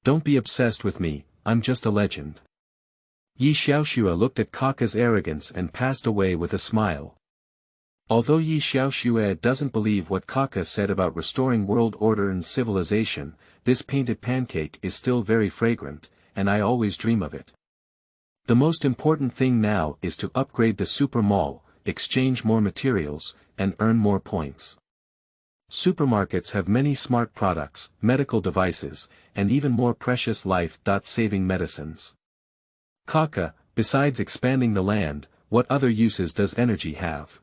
Don't be obsessed with me, I'm just a legend." Xiaoxue looked at Kaka's arrogance and passed away with a smile. Although Xiaoxue doesn't believe what Kaka said about restoring world order and civilization, this painted pancake is still very fragrant, and I always dream of it. The most important thing now is to upgrade the super mall, exchange more materials, and earn more points. Supermarkets have many smart products, medical devices, and even more precious life-saving medicines. Kaka, besides expanding the land, what other uses does energy have?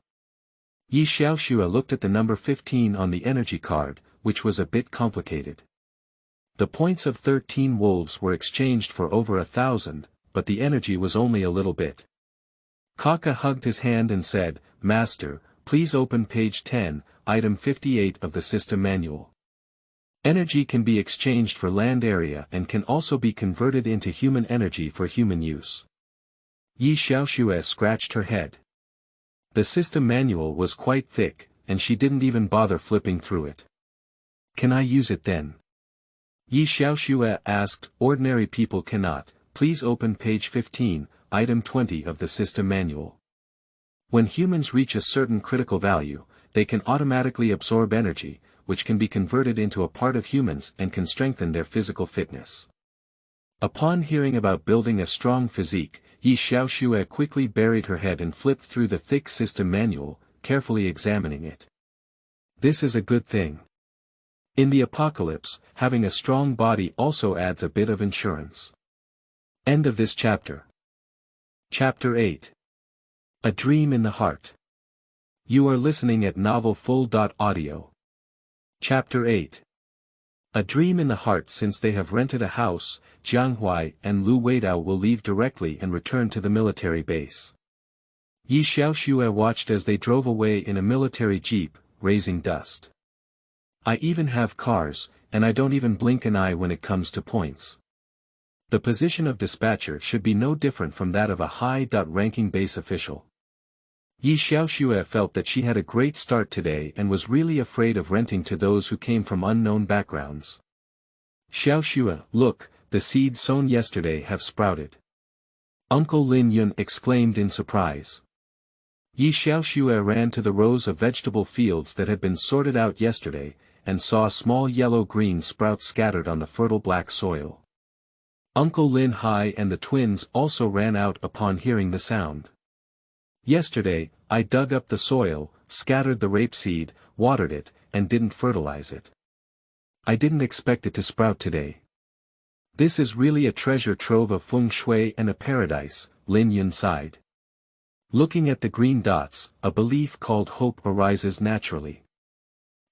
Xiaoxue looked at the number 15 on the energy card, which was a bit complicated. The points of 13 wolves were exchanged for over 1,000, but the energy was only a little bit. Kaka hugged his hand and said, "Master, please open page 10, item 58 of the system manual. Energy can be exchanged for land area and can also be converted into human energy for human use." Xiaoxue scratched her head. The system manual was quite thick, and she didn't even bother flipping through it. "Can I use it then?" Xiaoxue asked. "Ordinary people cannot. Please open page 15, item 20 of the system manual. When humans reach a certain critical value, they can automatically absorb energy, which can be converted into a part of humans and can strengthen their physical fitness. Upon hearing about building a strong physique, Xiaoxue quickly buried her head and flipped through the thick system manual, carefully examining it. This is a good thing. In the apocalypse, having a strong body also adds a bit of insurance. End of this chapter. Chapter 8. A Dream in the Heart. You are listening at novelfull.audio. Chapter 8. A Dream in the Heart. Since they have rented a house, Jiang Huai and Lu Weidao will leave directly and return to the military base. Xiaoxue watched as they drove away in a military jeep, raising dust. I even have cars, and I don't even blink an eye when it comes to points. The position of dispatcher should be no different from that of a high-ranking base official. Xiaoxue felt that she had a great start today and was really afraid of renting to those who came from unknown backgrounds. Xiaoxue, look, the seeds sown yesterday have sprouted. Uncle Lin Yun exclaimed in surprise. Xiaoxue ran to the rows of vegetable fields that had been sorted out yesterday, and saw small yellow-green sprouts scattered on the fertile black soil. Uncle Lin Hai and the twins also ran out upon hearing the sound. Yesterday, I dug up the soil, scattered the rapeseed, watered it, and didn't fertilize it. I didn't expect it to sprout today. This is really a treasure trove of feng shui and a paradise, Lin Yun sighed. Looking at the green dots, a belief called hope arises naturally.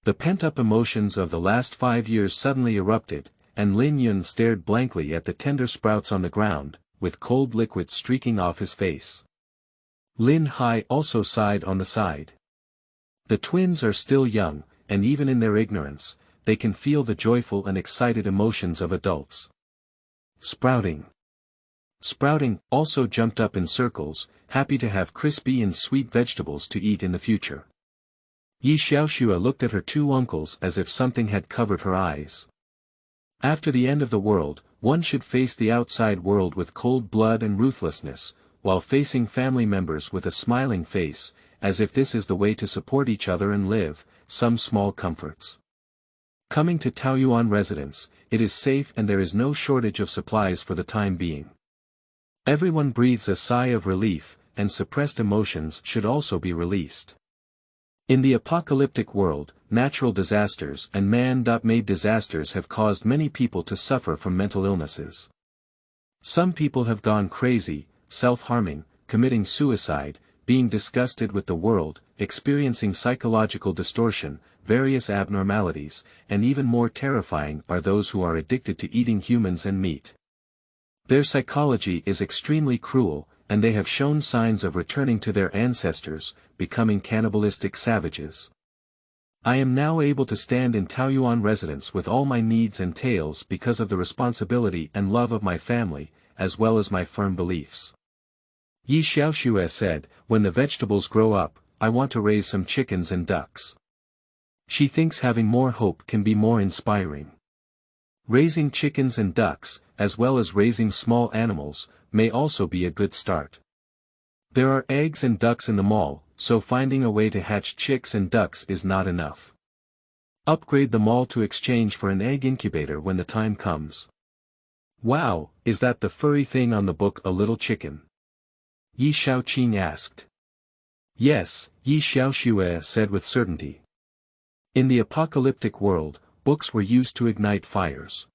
The pent-up emotions of the last 5 years suddenly erupted, and Lin Yun stared blankly at the tender sprouts on the ground, with cold liquid streaking off his face. Lin Hai also sighed on the side. The twins are still young, and even in their ignorance, they can feel the joyful and excited emotions of adults. Sprouting. Sprouting also jumped up in circles, happy to have crispy and sweet vegetables to eat in the future. Xiaoxue looked at her two uncles as if something had covered her eyes. After the end of the world, one should face the outside world with cold blood and ruthlessness, while facing family members with a smiling face, as if this is the way to support each other and live, some small comforts. Coming to Taoyuan residence, it is safe and there is no shortage of supplies for the time being. Everyone breathes a sigh of relief, and suppressed emotions should also be released. In the apocalyptic world, natural disasters and man-made disasters have caused many people to suffer from mental illnesses. Some people have gone crazy, self-harming, committing suicide, being disgusted with the world, experiencing psychological distortion, various abnormalities, and even more terrifying are those who are addicted to eating humans and meat. Their psychology is extremely cruel, and they have shown signs of returning to their ancestors, becoming cannibalistic savages. I am now able to stand in Taoyuan residence with all my needs and tails because of the responsibility and love of my family, as well as my firm beliefs. Xiaoxue said, when the vegetables grow up, I want to raise some chickens and ducks. She thinks having more hope can be more inspiring. Raising chickens and ducks, as well as raising small animals, may also be a good start. There are eggs and ducks in the mall, so finding a way to hatch chicks and ducks is not enough. Upgrade the mall to exchange for an egg incubator when the time comes. Wow, is that the furry thing on the book A Little Chicken? Yi Shaoqing asked. Yes, Yi Xiaoxue said with certainty. In the apocalyptic world, books were used to ignite fires.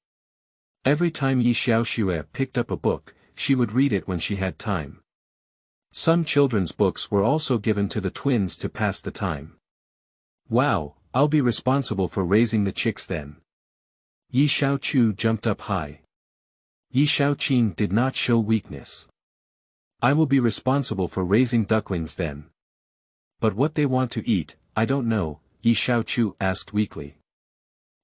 Every time Yi Xiaoxue picked up a book, she would read it when she had time. Some children's books were also given to the twins to pass the time. Wow, I'll be responsible for raising the chicks then. Yi Xiaochu jumped up high. Yi Shaoqing did not show weakness. I will be responsible for raising ducklings then. But what they want to eat, I don't know, Yi Xiaochu asked weakly.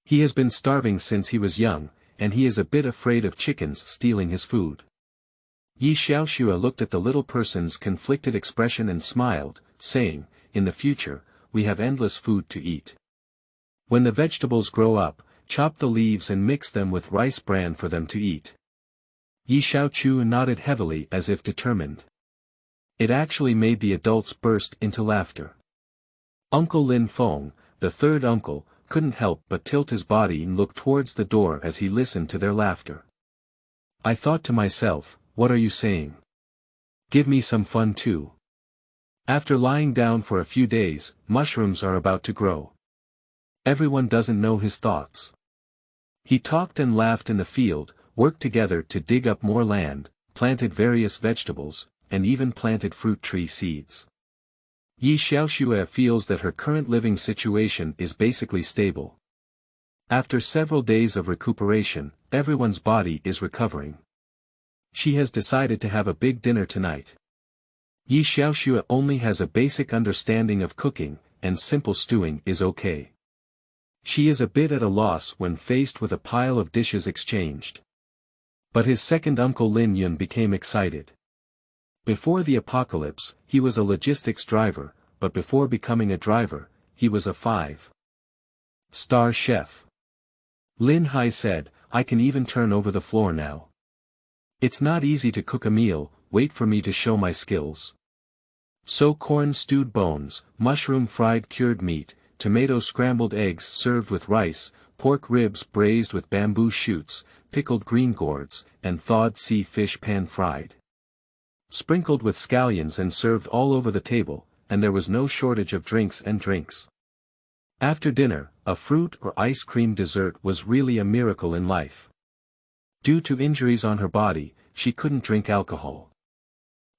He has been starving since he was young, and he is a bit afraid of chickens stealing his food. Yi Xiaoxue looked at the little person's conflicted expression and smiled, saying, in the future, we have endless food to eat. When the vegetables grow up, chop the leaves and mix them with rice bran for them to eat. Yi Xiaochu nodded heavily as if determined. It actually made the adults burst into laughter. Uncle Lin Feng, the third uncle, couldn't help but tilt his body and look towards the door as he listened to their laughter. I thought to myself, what are you saying? Give me some fun too. After lying down for a few days, mushrooms are about to grow. Everyone doesn't know his thoughts. He talked and laughed in the field, worked together to dig up more land, planted various vegetables, and even planted fruit tree seeds. Xiaoxue feels that her current living situation is basically stable. After several days of recuperation, everyone's body is recovering. She has decided to have a big dinner tonight. Xiaoxue only has a basic understanding of cooking, and simple stewing is okay. She is a bit at a loss when faced with a pile of dishes exchanged. But his second uncle Lin Yun became excited. Before the apocalypse, he was a logistics driver, but before becoming a driver, he was a 5-star chef. Lin Hai said, I can even turn over the floor now. It's not easy to cook a meal, wait for me to show my skills. So corn stewed bones, mushroom fried cured meat, tomato scrambled eggs served with rice, pork ribs braised with bamboo shoots, pickled green gourds, and thawed sea fish pan fried. Sprinkled with scallions and served all over the table, and there was no shortage of drinks and drinks. After dinner, a fruit or ice cream dessert was really a miracle in life. Due to injuries on her body, she couldn't drink alcohol.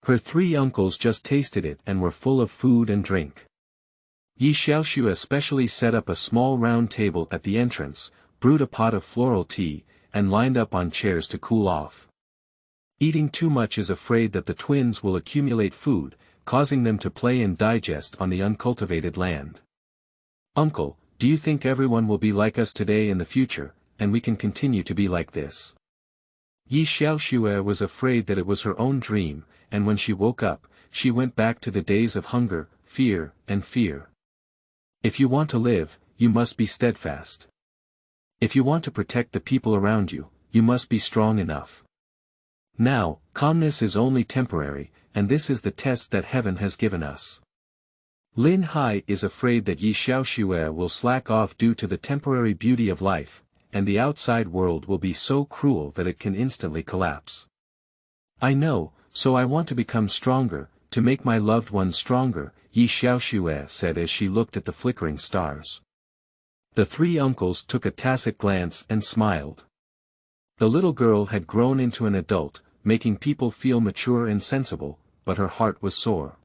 Her 3 uncles just tasted it and were full of food and drink. Xiaoxue especially set up a small round table at the entrance, brewed a pot of floral tea, and lined up on chairs to cool off. Eating too much is afraid that the twins will accumulate food, causing them to play and digest on the uncultivated land. Uncle, do you think everyone will be like us today in the future, and we can continue to be like this? Xiaoxue was afraid that it was her own dream, and when she woke up, she went back to the days of hunger, fear, and fear. If you want to live, you must be steadfast. If you want to protect the people around you, you must be strong enough. Now, calmness is only temporary, and this is the test that heaven has given us. Lin Hai is afraid that Xiaoxue will slack off due to the temporary beauty of life, and the outside world will be so cruel that it can instantly collapse. I know, so I want to become stronger, to make my loved ones stronger, Xiaoxue said as she looked at the flickering stars. The 3 uncles took a tacit glance and smiled. The little girl had grown into an adult, making people feel mature and sensible, but her heart was sore.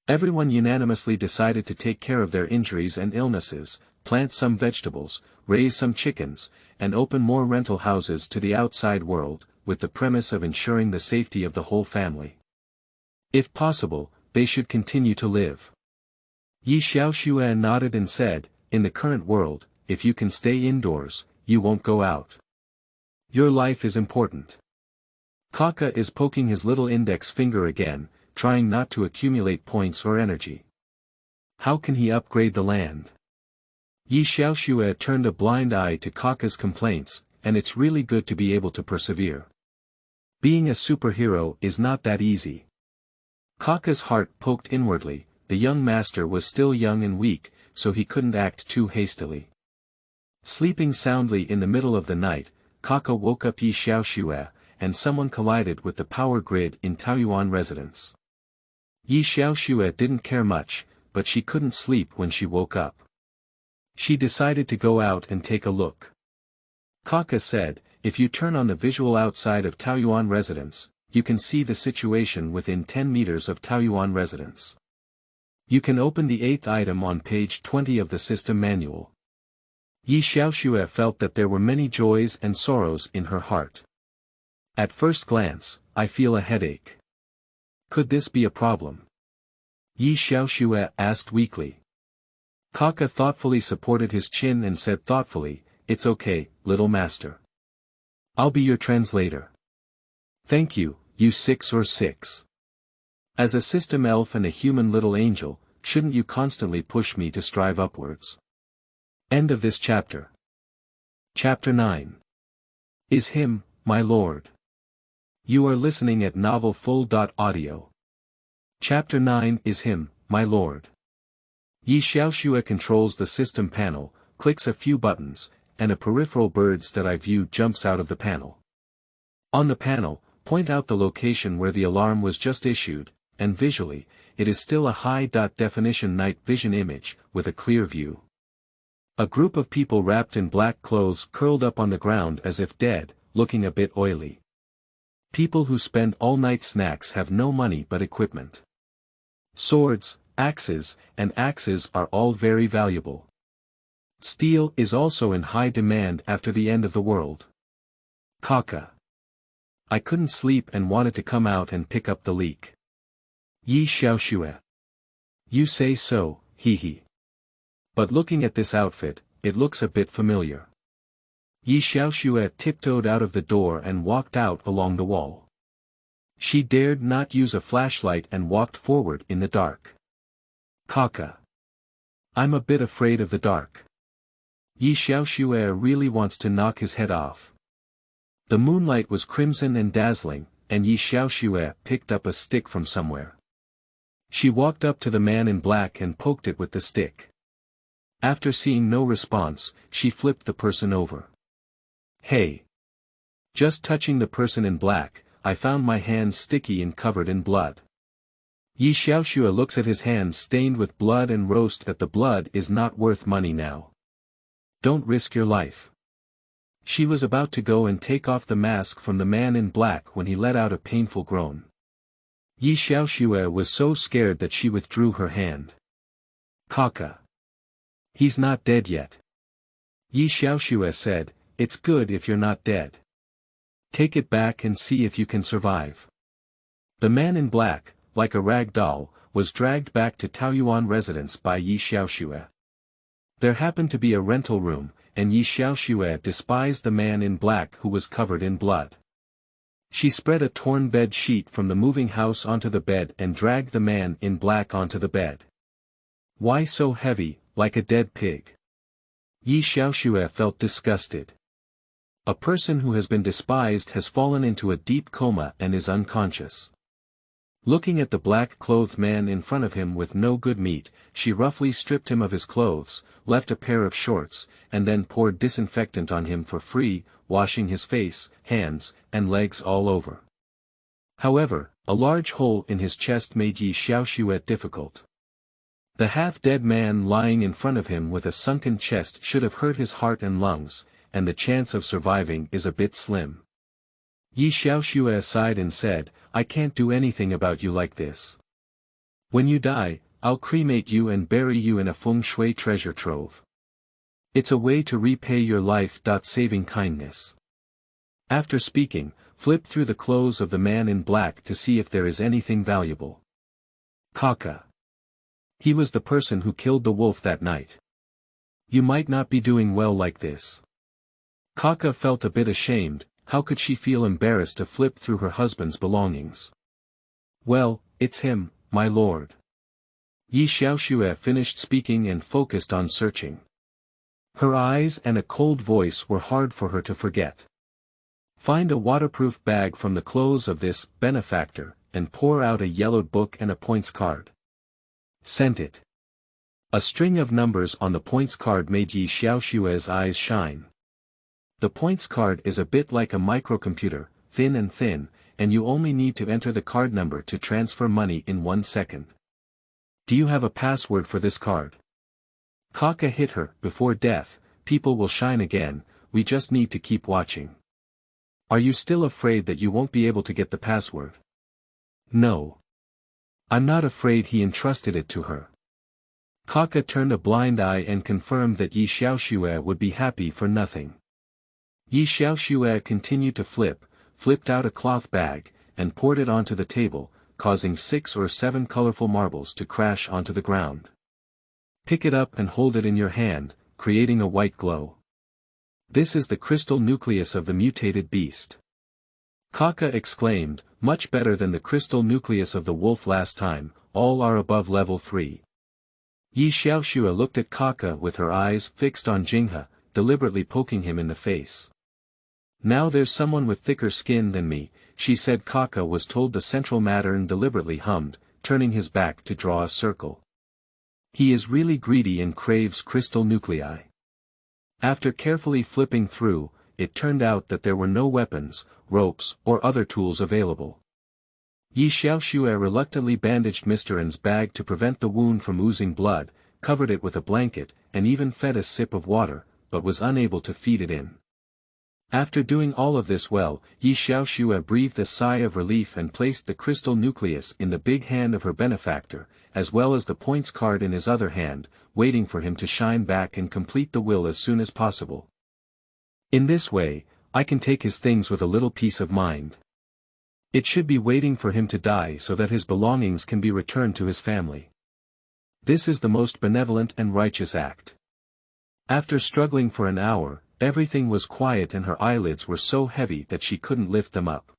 Everyone unanimously decided to take care of their injuries and illnesses, plant some vegetables, raise some chickens, and open more rental houses to the outside world, with the premise of ensuring the safety of the whole family. If possible, they should continue to live. Xiaoxue nodded and said, in the current world, if you can stay indoors, you won't go out. Your life is important. Kaka is poking his little index finger again, trying not to accumulate points or energy. How can he upgrade the land? Xiaoxue turned a blind eye to Kaka's complaints, and it's really good to be able to persevere. Being a superhero is not that easy. Kaka's heart poked inwardly. The young master was still young and weak, so he couldn't act too hastily. Sleeping soundly in the middle of the night, Kaka woke up Xiaoxue, and someone collided with the power grid in Taoyuan residence. Xiaoxue didn't care much, but she couldn't sleep when she woke up. She decided to go out and take a look. Kaka said, if you turn on the visual outside of Taoyuan residence, you can see the situation within 10 meters of Taoyuan residence. You can open the 8th item on page 20 of the system manual. Xiaoxue felt that there were many joys and sorrows in her heart. At first glance, I feel a headache. Could this be a problem? Xiaoxue asked weakly. Kaka thoughtfully supported his chin and said thoughtfully, it's okay, little master. I'll be your translator. Thank you, you 6 or 6. As a system elf and a human little angel, shouldn't you constantly push me to strive upwards? End of this chapter. Chapter 9. Is him, my lord. You are listening at novelfull.audio. Chapter 9 is him, my lord. Xiaoxue controls the system panel, clicks a few buttons, and a peripheral bird's eye view jumps out of the panel. On the panel, point out the location where the alarm was just issued, and visually, it is still a high-definition night vision image, with a clear view. A group of people wrapped in black clothes curled up on the ground as if dead, looking a bit oily. People who spend all-night snacks have no money but equipment. Swords, axes, and axes are all very valuable. Steel is also in high demand after the end of the world. Kaka. I couldn't sleep and wanted to come out and pick up the leak. Xiaoxue. You say so, hee. But looking at this outfit, it looks a bit familiar. Xiaoxue tiptoed out of the door and walked out along the wall. She dared not use a flashlight and walked forward in the dark. Kaka. I'm a bit afraid of the dark. Xiaoxue really wants to knock his head off. The moonlight was crimson and dazzling, and Xiaoxue picked up a stick from somewhere. She walked up to the man in black and poked it with the stick. After seeing no response, she flipped the person over. Hey! Just touching the person in black, I found my hands sticky and covered in blood. Xiaoxue looks at his hands stained with blood and roast that the blood is not worth money now. Don't risk your life. She was about to go and take off the mask from the man in black when he let out a painful groan. Xiaoxue was so scared that she withdrew her hand. Kaka. He's not dead yet. Xiaoxue said, it's good if you're not dead. Take it back and see if you can survive. The man in black, like a rag doll, was dragged back to Taoyuan residence by Xiaoxue. There happened to be a rental room, and Xiaoxue despised the man in black who was covered in blood. She spread a torn bed sheet from the moving house onto the bed and dragged the man in black onto the bed. Why so heavy, like a dead pig? Xiaoxue felt disgusted. A person who has been despised has fallen into a deep coma and is unconscious. Looking at the black-clothed man in front of him with no good meat, she roughly stripped him of his clothes, left a pair of shorts, and then poured disinfectant on him for free, washing his face, hands, and legs all over. However, a large hole in his chest made Xiaoxue difficult. The half-dead man lying in front of him with a sunken chest should have hurt his heart and lungs, and the chance of surviving is a bit slim. Xiaoxue sighed and said, I can't do anything about you like this. When you die, I'll cremate you and bury you in a feng shui treasure trove. It's a way to repay your life-saving kindness. After speaking, flip through the clothes of the man in black to see if there is anything valuable. Kaka. He was the person who killed the wolf that night. You might not be doing well like this. Kaka felt a bit ashamed. How could she feel embarrassed to flip through her husband's belongings? Well, it's him, my lord. Xiaoxue finished speaking and focused on searching. Her eyes and a cold voice were hard for her to forget. Find a waterproof bag from the clothes of this benefactor, and pour out a yellowed book and a points card. Sent it. A string of numbers on the points card made Xiaoxue's eyes shine. The points card is a bit like a microcomputer, thin, and you only need to enter the card number to transfer money in 1 second. Do you have a password for this card? Kaka hit her, before death, people will shine again, we just need to keep watching. Are you still afraid that you won't be able to get the password? No. I'm not afraid. He entrusted it to her. Kaka turned a blind eye and confirmed that Xiaoxue would be happy for nothing. Xiaoxue continued to flipped out a cloth bag, and poured it onto the table, causing 6 or 7 colorful marbles to crash onto the ground. Pick it up and hold it in your hand, creating a white glow. This is the crystal nucleus of the mutated beast. Kaka exclaimed, much better than the crystal nucleus of the wolf last time, all are above level 3. Xiaoxue looked at Kaka with her eyes fixed on Jinghe, deliberately poking him in the face. Now there's someone with thicker skin than me, she said. Kaka was told the central matter and deliberately hummed, turning his back to draw a circle. He is really greedy and craves crystal nuclei. After carefully flipping through, it turned out that there were no weapons, ropes, or other tools available. Xiaoxue reluctantly bandaged Mr. N's bag to prevent the wound from oozing blood, covered it with a blanket, and even fed a sip of water, but was unable to feed it in. After doing all of this well, Xiaoxue breathed a sigh of relief and placed the crystal nucleus in the big hand of her benefactor, as well as the points card in his other hand, waiting for him to shine back and complete the will as soon as possible. In this way, I can take his things with a little peace of mind. It should be waiting for him to die so that his belongings can be returned to his family. This is the most benevolent and righteous act. After struggling for an hour, everything was quiet and her eyelids were so heavy that she couldn't lift them up.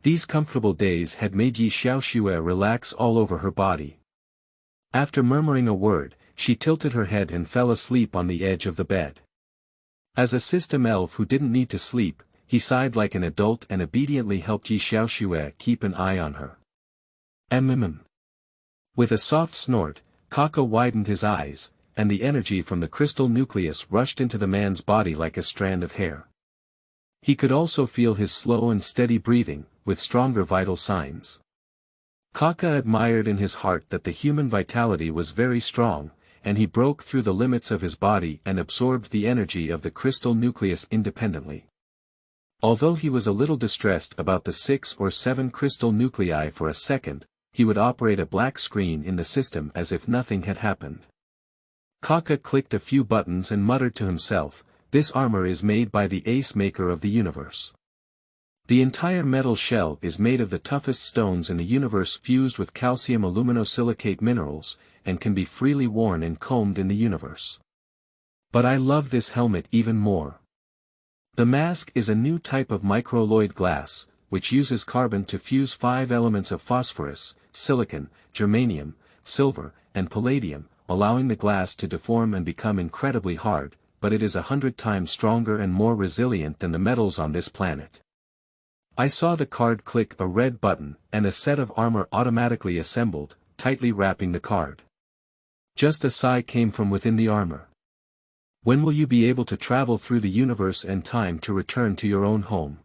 These comfortable days had made Xiaoxue relax all over her body. After murmuring a word, she tilted her head and fell asleep on the edge of the bed. As a system elf who didn't need to sleep, he sighed like an adult and obediently helped Xiaoxue keep an eye on her. With a soft snort, Kaka widened his eyes, and the energy from the crystal nucleus rushed into the man's body like a strand of hair. He could also feel his slow and steady breathing, with stronger vital signs. Kaka admired in his heart that the human vitality was very strong, and he broke through the limits of his body and absorbed the energy of the crystal nucleus independently. Although he was a little distressed about the 6 or 7 crystal nuclei for a second, he would operate a black screen in the system as if nothing had happened. Kaka clicked a few buttons and muttered to himself, "This armor is made by the ace maker of the universe. The entire metal shell is made of the toughest stones in the universe fused with calcium aluminosilicate minerals, and can be freely worn and combed in the universe. But I love this helmet even more. The mask is a new type of microloid glass, which uses carbon to fuse 5 elements of phosphorus, silicon, germanium, silver, and palladium, allowing the glass to deform and become incredibly hard, but it is 100 times stronger and more resilient than the metals on this planet." I saw the card click a red button, and a set of armor automatically assembled, tightly wrapping the card. Just a sigh came from within the armor. "When will you be able to travel through the universe and time to return to your own home?"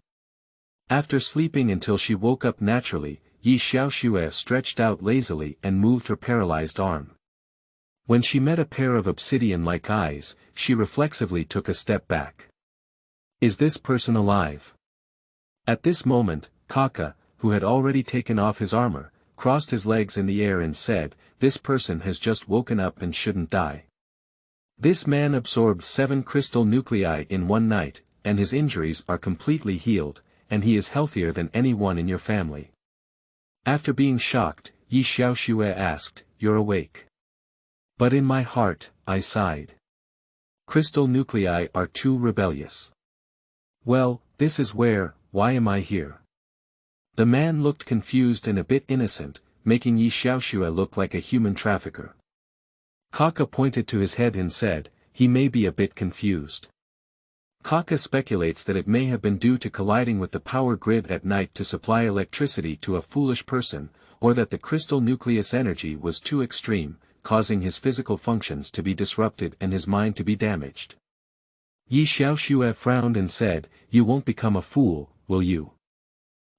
After sleeping until she woke up naturally, Xiaoxue stretched out lazily and moved her paralyzed arm. When she met a pair of obsidian-like eyes, she reflexively took a step back. "Is this person alive?" At this moment, Kaka, who had already taken off his armor, crossed his legs in the air and said, "This person has just woken up and shouldn't die. This man absorbed 7 crystal nuclei in one night, and his injuries are completely healed, and he is healthier than anyone in your family." After being shocked, Xiaoxue asked, "You're awake?" "But in my heart," I sighed. "Crystal nuclei are too rebellious." "Well, this is why am I here?" The man looked confused and a bit innocent, making Xiaoxue look like a human trafficker. Kaka pointed to his head and said, "He may be a bit confused." Kaka speculates that it may have been due to colliding with the power grid at night to supply electricity to a foolish person, or that the crystal nucleus energy was too extreme, causing his physical functions to be disrupted and his mind to be damaged. Xiaoxue frowned and said, "You won't become a fool, will you?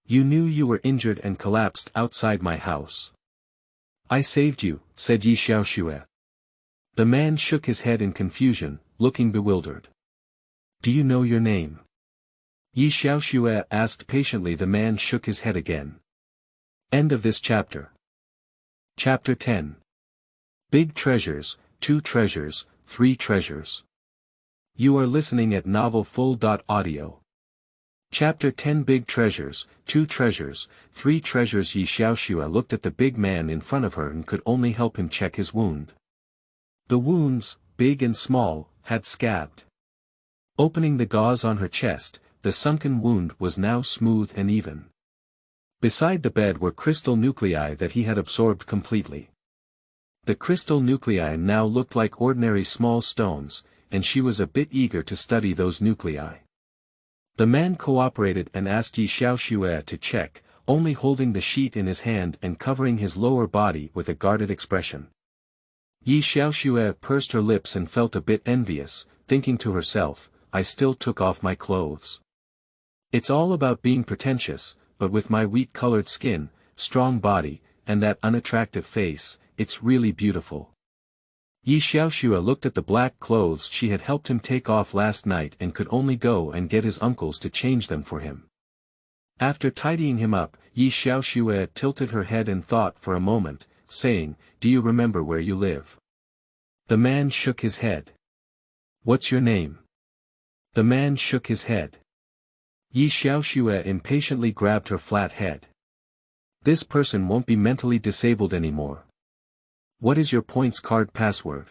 You knew you were injured and collapsed outside my house." "I saved you," said Xiaoxue. The man shook his head in confusion, looking bewildered. "Do you know your name?" Xiaoxue asked patiently. The man shook his head again. End of this chapter. Chapter 10. Big Treasures, 2 Treasures, 3 Treasures. You are listening at novelfull.audio. Chapter 10. Big Treasures, 2 Treasures, 3 Treasures. Xiaoxue looked at the big man in front of her and could only help him check his wound. The wounds, big and small, had scabbed. Opening the gauze on her chest, the sunken wound was now smooth and even. Beside the bed were crystal nuclei that he had absorbed completely. The crystal nuclei now looked like ordinary small stones, and she was a bit eager to study those nuclei. The man cooperated and asked Xiaoxue to check, only holding the sheet in his hand and covering his lower body with a guarded expression. Xiaoxue pursed her lips and felt a bit envious, thinking to herself, I still took off my clothes. It's all about being pretentious, but with my wheat-colored skin, strong body, and that unattractive face, it's really beautiful. Xiaoxue looked at the black clothes she had helped him take off last night and could only go and get his uncles to change them for him. After tidying him up, Xiaoxue tilted her head and thought for a moment, saying, "Do you remember where you live?" The man shook his head. "What's your name?" The man shook his head. Xiaoxue impatiently grabbed her flat head. "This person won't be mentally disabled anymore. What is your points card password?"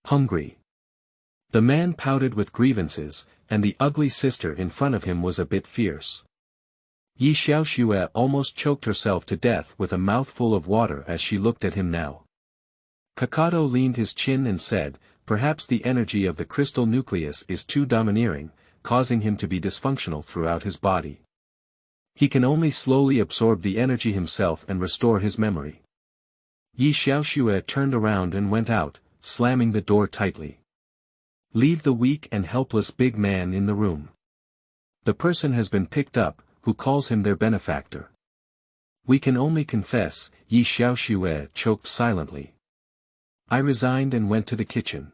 "Hungry." The man pouted with grievances, and the ugly sister in front of him was a bit fierce. Xiaoxue almost choked herself to death with a mouthful of water as she looked at him now. Kakato leaned his chin and said, "Perhaps the energy of the crystal nucleus is too domineering, causing him to be dysfunctional throughout his body. He can only slowly absorb the energy himself and restore his memory." Xiaoxue turned around and went out, slamming the door tightly. "Leave the weak and helpless big man in the room. The person has been picked up, who calls him their benefactor." "We can only confess," Xiaoxue choked silently. "I resigned and went to the kitchen.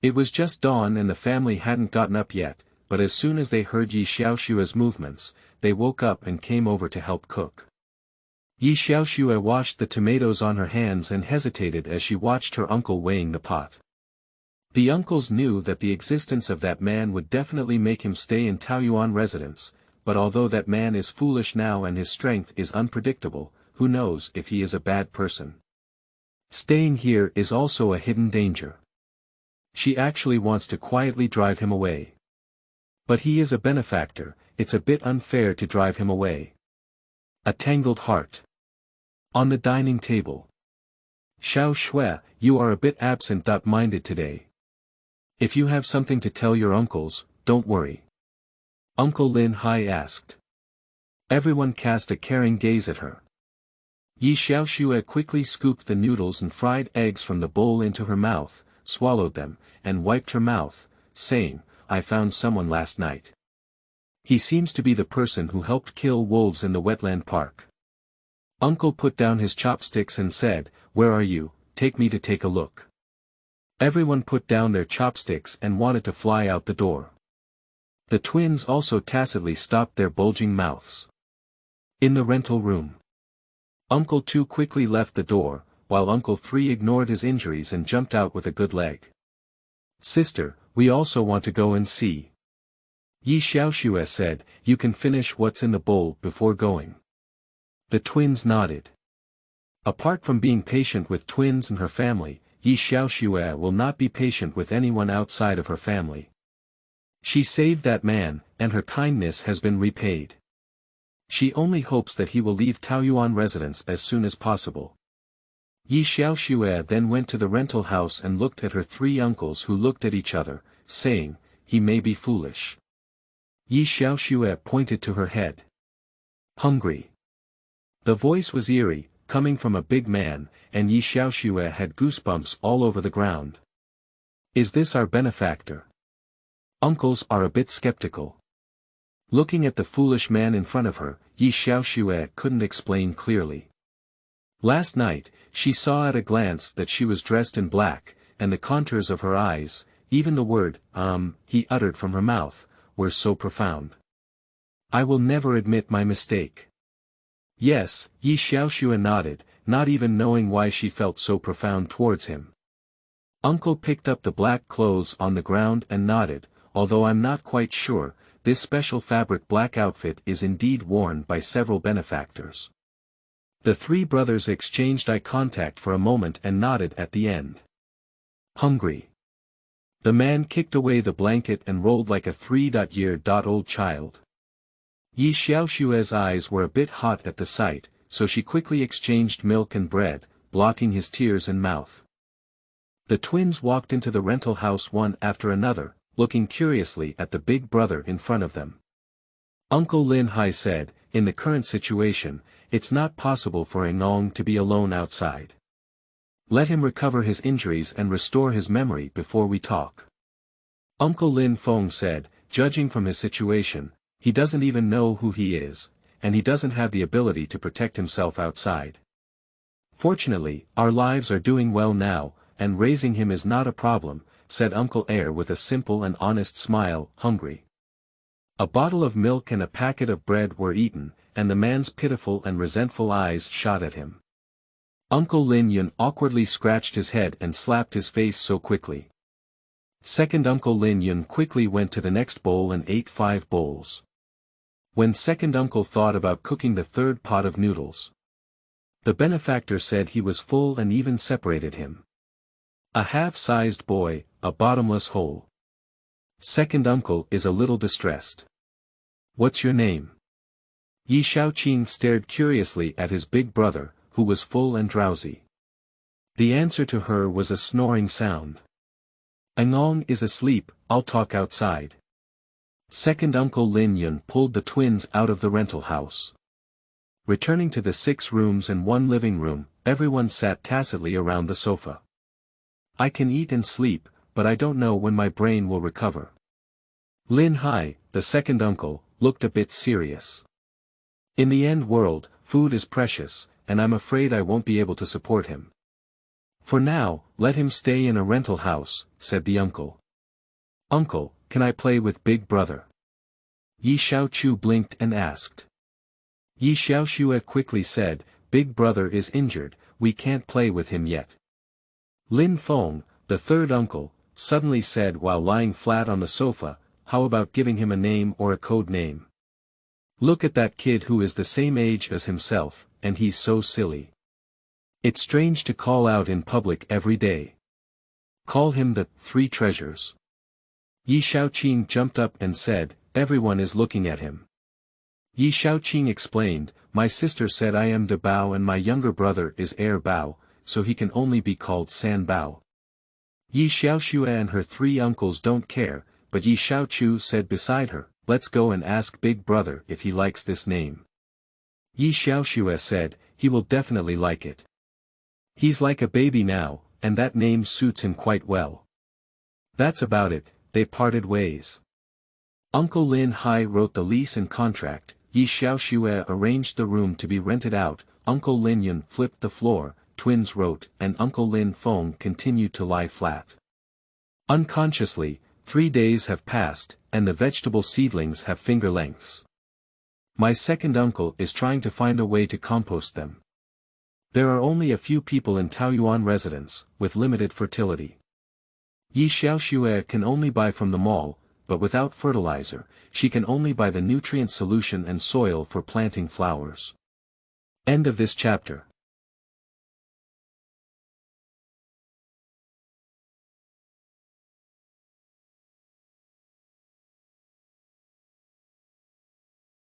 It was just dawn and the family hadn't gotten up yet, but as soon as they heard Xiaoxue's movements, they woke up and came over to help cook." Xiaoxue washed the tomatoes on her hands and hesitated as she watched her uncle weighing the pot. The uncles knew that the existence of that man would definitely make him stay in Taoyuan residence, but although that man is foolish now and his strength is unpredictable, who knows if he is a bad person. Staying here is also a hidden danger. She actually wants to quietly drive him away. But he is a benefactor, it's a bit unfair to drive him away. A tangled heart. On the dining table. "Xiaoxue, you are a bit absent-minded today. If you have something to tell your uncles, don't worry." Uncle Lin Hai asked. Everyone cast a caring gaze at her. Xiaoxue quickly scooped the noodles and fried eggs from the bowl into her mouth, swallowed them, and wiped her mouth, saying, "I found someone last night. He seems to be the person who helped kill wolves in the wetland park." Uncle put down his chopsticks and said, "Where are you? Take me to take a look." Everyone put down their chopsticks and wanted to fly out the door. The twins also tacitly stopped their bulging mouths. In the rental room. Uncle 2 quickly left the door, while Uncle 3 ignored his injuries and jumped out with a good leg. "Sister, we also want to go and see." Xiaoxue said, "You can finish what's in the bowl before going." The twins nodded. Apart from being patient with twins and her family, Xiaoxue will not be patient with anyone outside of her family. She saved that man, and her kindness has been repaid. She only hopes that he will leave Taoyuan residence as soon as possible. Xiaoxue then went to the rental house and looked at her 3 uncles who looked at each other, saying, "He may be foolish." Xiaoxue pointed to her head. "Hungry." The voice was eerie, coming from a big man, and Xiaoxue had goosebumps all over the ground. "Is this our benefactor?" Uncles are a bit skeptical. Looking at the foolish man in front of her, Xiaoxue couldn't explain clearly. Last night, she saw at a glance that she was dressed in black, and the contours of her eyes, even the word, he uttered from her mouth, were so profound. "I will never admit my mistake." "Yes," Xiaoxue nodded, not even knowing why she felt so profound towards him. Uncle picked up the black clothes on the ground and nodded, "Although I'm not quite sure, this special fabric black outfit is indeed worn by several benefactors." The 3 brothers exchanged eye contact for a moment and nodded at the end. "Hungry." The man kicked away the blanket and rolled like a 3-year-old child. Xiaoxue's eyes were a bit hot at the sight, so she quickly exchanged milk and bread, blocking his tears and mouth. The twins walked into the rental house one after another, looking curiously at the big brother in front of them. Uncle Lin Hai said, "In the current situation, it's not possible for Engong to be alone outside. Let him recover his injuries and restore his memory before we talk." Uncle Lin Feng said, judging from his situation, he doesn't even know who he is, and he doesn't have the ability to protect himself outside. Fortunately, our lives are doing well now, and raising him is not a problem, said Uncle Air with a simple and honest smile, hungry. A bottle of milk and a packet of bread were eaten, and the man's pitiful and resentful eyes shot at him. Uncle Lin Yun awkwardly scratched his head and slapped his face so quickly. Second Uncle Lin Yun quickly went to the next bowl and ate 5 bowls. When second uncle thought about cooking the third pot of noodles, the benefactor said he was full and even separated him. A half-sized boy, a bottomless hole. Second uncle is a little distressed. What's your name? Yi Xiaoqing stared curiously at his big brother, who was full and drowsy. The answer to her was a snoring sound. Engong is asleep, I'll talk outside. Second Uncle Lin Yun pulled the twins out of the rental house. Returning to the 6 rooms and 1 living room, everyone sat tacitly around the sofa. I can eat and sleep, but I don't know when my brain will recover. Lin Hai, the second uncle, looked a bit serious. In the end world, food is precious, and I'm afraid I won't be able to support him. For now, let him stay in a rental house, said the uncle. Uncle, can I play with Big Brother? Yi Xiaoque blinked and asked. Yi Xiaoxue quickly said, Big Brother is injured, we can't play with him yet. Lin Feng, the third uncle, suddenly said while lying flat on the sofa, how about giving him a name or a code name? Look at that kid who is the same age as himself, and he's so silly. It's strange to call out in public every day. Call him the 3 treasures. Yi Xiaoqing jumped up and said, everyone is looking at him. Yi Xiaoqing explained, my sister said I am De Bao and my younger brother is Air Bao, so he can only be called San Bao. Yi Xiaoxue and her 3 uncles don't care, but Yi Xiaoque said beside her, let's go and ask Big Brother if he likes this name. Yi Xiaoxue said, he will definitely like it. He's like a baby now, and that name suits him quite well. That's about it, they parted ways. Uncle Lin Hai wrote the lease and contract, Yi Xiaoxue arranged the room to be rented out, Uncle Lin Yun flipped the floor, twins wrote, and Uncle Lin Feng continued to lie flat. Unconsciously, 3 days have passed, and the vegetable seedlings have finger lengths. My second uncle is trying to find a way to compost them. There are only a few people in Taoyuan residents, with limited fertility. Yi Xiaoxue can only buy from the mall, but without fertilizer, she can only buy the nutrient solution and soil for planting flowers. End of this chapter.